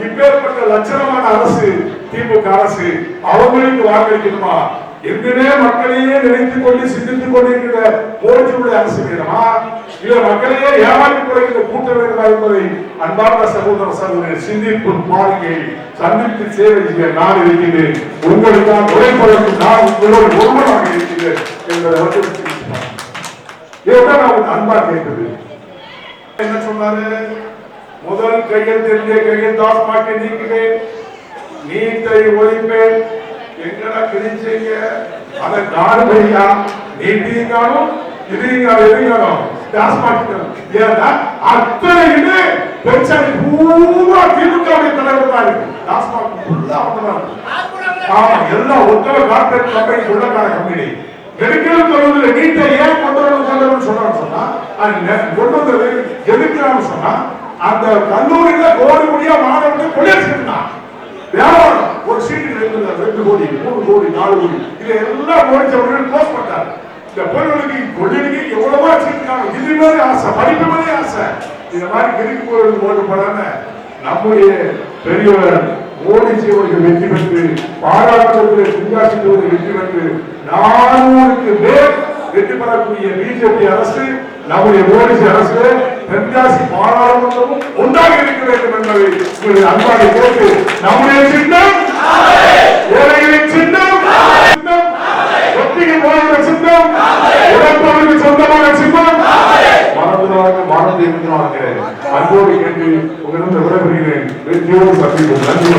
இப்பேற்பட்ட லட்சணமான அரசு திமுக அரசு. அவங்களுக்கு வாக்களிக்கணுமா? எங்கனே மக்களையே நினைத்துக் கொண்டு சிந்தித்துக் கொண்டிருக்கிற மோடியுடைய அரசு வேணுமா, இல்ல மக்களையே ஏமாற்றிக் கொள்கிற கூட்டம் வேண்டுமா என்பதை அன்பார்ந்த சகோதர சகோதரி சிந்திப்பு பாருங்கள். சந்தித்து சேவை செய்ய நான் இருக்கிறேன், உங்களுக்காக உழைப்பதற்கு நான் உங்களோடு ஒருவராக இருக்கிறேன் என்பதை இதுதான் நான் அன்பா கேட்குது. என்ன சொன்னாரு? முதல் கையெழுத்திலே கையெழுத்தாஸ் மாட்டி நீக்குவேன், நீட்டை ஒழிப்பேன். எங்கடா கிழிச்சீங்க? அத காணுமையா? நீட்டியும் காணும், இதையும் காணும், டாஸ்மாக். ஏன்னா அத்தனையுமே பெருசாடி பூரா திமுகவுடைய தலைவர் தான் இருக்கு. டாஸ்மாக் ஃபுல்லா வந்துதான். ஆமா, எல்லாம் ஒத்தவ கார்பரேட் கம்பெனி, உள்ளக்கார கம்பெனி. மெடிக்கல் கல்லூரியில் நீட்டை ஏன் கொண்டு வரணும் சொன்னா கொண்டு வந்தது எதுக்குன்னு சொன்னா அந்த கல்லூரியில கோடி கோடியா மாணவர்கள் கொள்ளையடிச்சிருந்தான். வியாபாரம் ஒரு சீட்டு 2 கோடி 3 கோடி 4 கோடி இதை எல்லாம் மோடிச்சவர்கள் க்ளோஸ் பண்ணார். இந்த பொருளுக்கு கொள்ளையடிக்க எவ்வளவோ வச்சிருக்காங்க. இது மாதிரி ஆசை, படிப்பு மாதிரி ஆசை. இந்த மாதிரி கிரிக்கு போறது ஓட்டு போடாம நம்முடைய பெரியவர் மோடிஜி அவர்கள் வெற்றி பெற்று பாராளுமன்றத்தில் தென்காசி வெற்றி பெற்று 400க்கு மேல் வெற்றி பெறக்கூடிய பிஜேபி அரசு, நம்முடைய மோடி அரசு, தென்காசி பாராளுமன்றமும் ஒன்றாக இருக்க வேண்டும் என்பதை உங்களுடைய அன்பாக கேட்டு, நம்முடைய சின்னம் ஏழைகளின் சின்னம், ஒத்திகை போகிற சின்னம், உடற்பகுதிக்கு சொந்தமான சின்னம், மனதிலாக மானத்தை இருக்கிறாங்க. அன்போடு கேட்டு உங்களிடம் விடைபெறுகிறேன். வெற்றியோடு சந்திப்போம். நன்றி.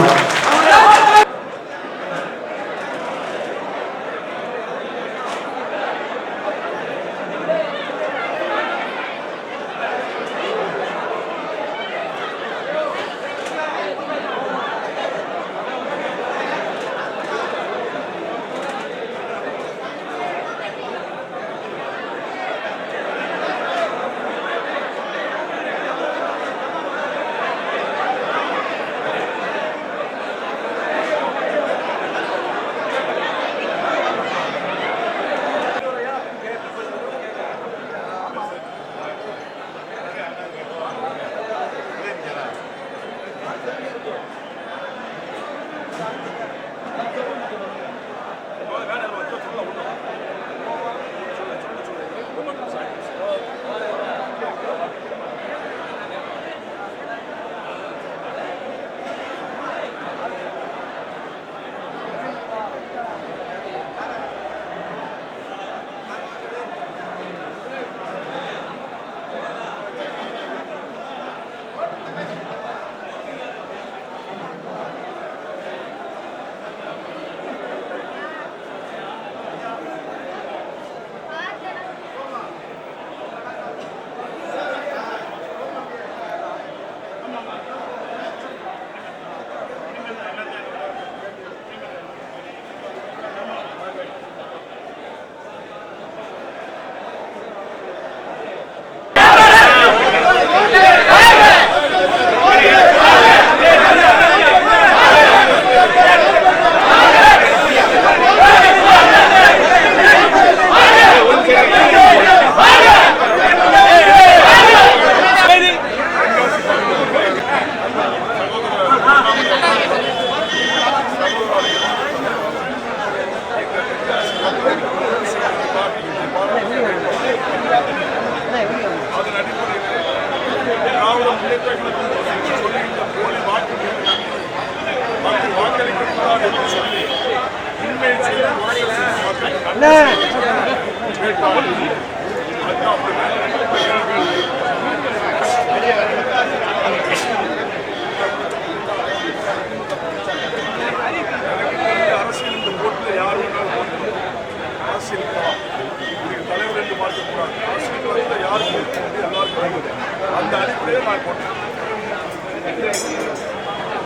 அந்த அடிப்படையில் நான் போட்டேன்.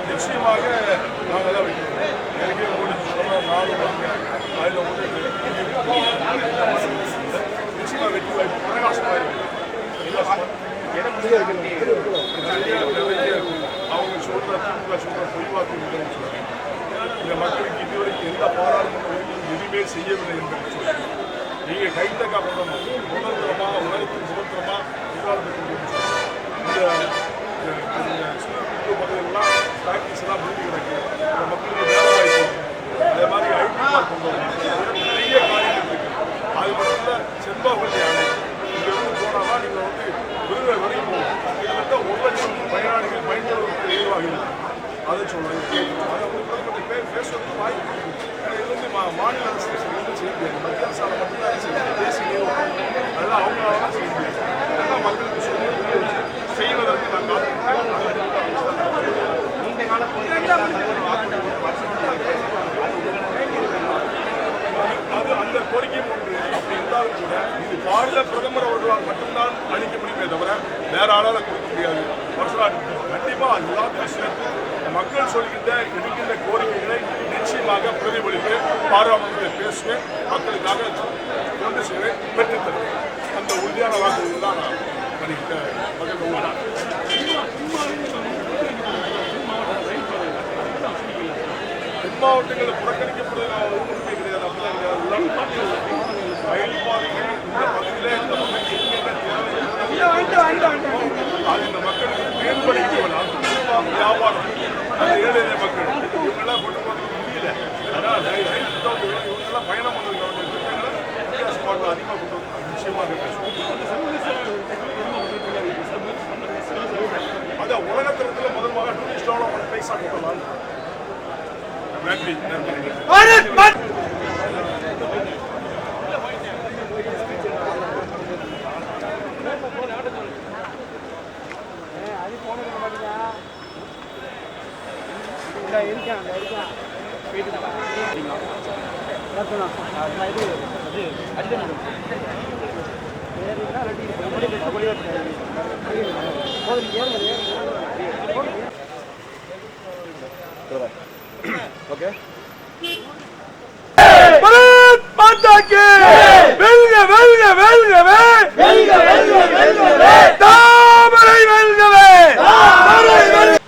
நிச்சயமாக நாங்கள் தான் வைக்கிறோம். எனக்கே ஓடிச்சு சொன்னால் 4 வருங்க அதில் நிச்சயமாக வெற்றி வாய்ப்பு பிரகாசமாக இருக்கு. அவங்க சொல்ற திமுக சொல்ற பொய்வாக்கு இந்த மக்களுக்கு இதுவரைக்கும் எந்த பாராளுமன்ற எதுவுமே செய்யவில்லை என்பதை சொல்லி நீங்க கைத்தக்கா பண்ணணும். சுதந்திரமா உலகத்துக்கு சுதந்திரமா இந்த பகுதிகளெல்லாம் பிராக்டிஸ் எல்லாம் முடிஞ்சு கிடக்கு. இந்த மக்களுக்கு வேலை வாய்ப்பு அதே மாதிரி ஐடி கொண்டு வரணும். நிறைய காரியங்கள் இருக்கு. அது மட்டும் இல்லை செண்பகவல்லி அணை இங்கிருந்து போனால்தான் நீங்கள் விருதுகள் வரையும் போகும். கிட்டத்தட்ட 1 லட்சம் பயனாளிகள் பயன்படுவதற்கு ஏதுவாகிறது. அதை சொல்றேன். அதை உங்களுக்கு பேசுவதற்கு வாய்ப்பு இருக்கு. இது வந்து மாநில அரசு செய்ய முடியாது. மத்திய அரசால் மட்டும்தான் செய்ய தேசிய அதெல்லாம் அவங்களால தான் செய்ய முடியாது. அதெல்லாம் மக்களுக்கு சொல்லி செய்வதற்கு நான் காத்திருக்கேன். நீண்ட கால அது அந்த கோரிக்கை ஒன்று அப்படி இருந்தாலும் கூட இது பாரத பிரதமர் அவர்களால் மட்டும்தான் அளிக்க முடியுமே தவிர வேற ஆளால கொடுக்க முடியாது. கண்டிப்பா எல்லாத்தையும் சேர்த்து மக்கள் சொல்கின்ற எடுக்கின்ற கோரிக்கைகளை நிச்சயமாக பிரதிபலித்து பாராளுமன்றத்தில் பேசுவேன். மக்களுக்காக கொண்டு செய்வேன், பெற்றுத்தருவேன். அந்த உறுதியான வாக்குறுதி தான் நான் தென் மாவட்டங்களில் புறக்கணிக்கப்படுவது உண்மை கிடையாது. அப்படிதான் வயல்பாடுகள் இந்த பகுதியில் இந்த மக்களுக்கு அது இந்த மக்களுக்கு மேம்படுத்துவதால் வியாபாரம் அந்த ஏழை மக்கள் இவங்கெல்லாம் கொண்டு போக முடியல. அதனால் இவங்கெல்லாம் பயணம் பண்ணுறவங்க திட்டங்களை சார்பில் அதிகமாக கொண்டு வந்து நிச்சயமாக அதான் உலகத்திற்கு முதல்வாக டூரிஸ்ட் டெவலப்மெண்ட் பிளேஸாக கொள்ளலாம். நன்றி நன்றி. ஓகே பாரத் மாதா கி வெல்க வெல்க வெல்கவே வெல்க வெல்க வெல்கவே தாமரை வெல்கவே தாமரை வெல்க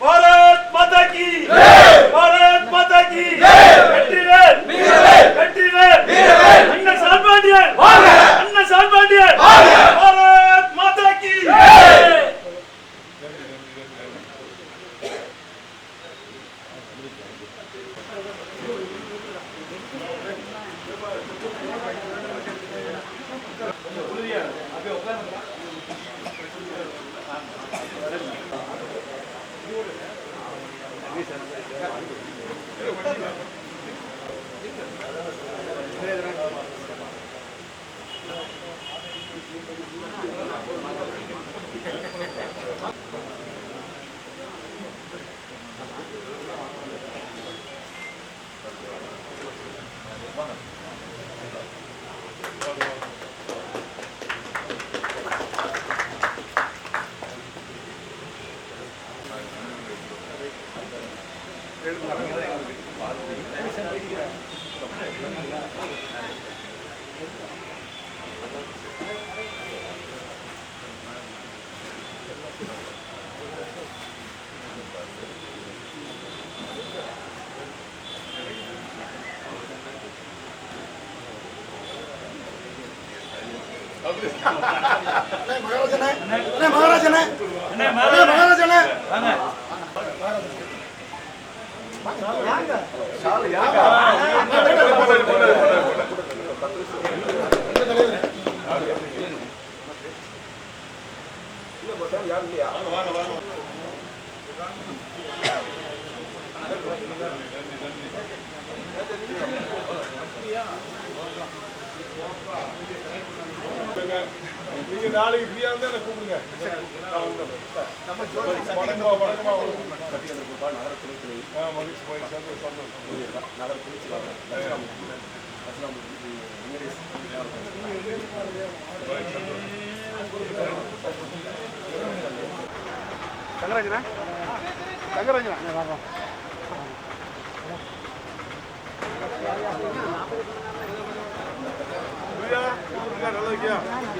பாரத் மாதா கி பாரத் மாதா கி வெற்றிவேல் வீரவேல் வெற்றிவேல் வீரவேல் அண்ணா சால்பாண்டியன் வாங்க அண்ணா சால்பாண்டியன் வாங்க பாரத் மாதா கி நீங்க நாளைக்கு ஃப்ரீயா இருந்தா என்ன கூப்பிடுங்க. தங்கராஜனா தங்கராஜனா நல்லா இருக்கியா?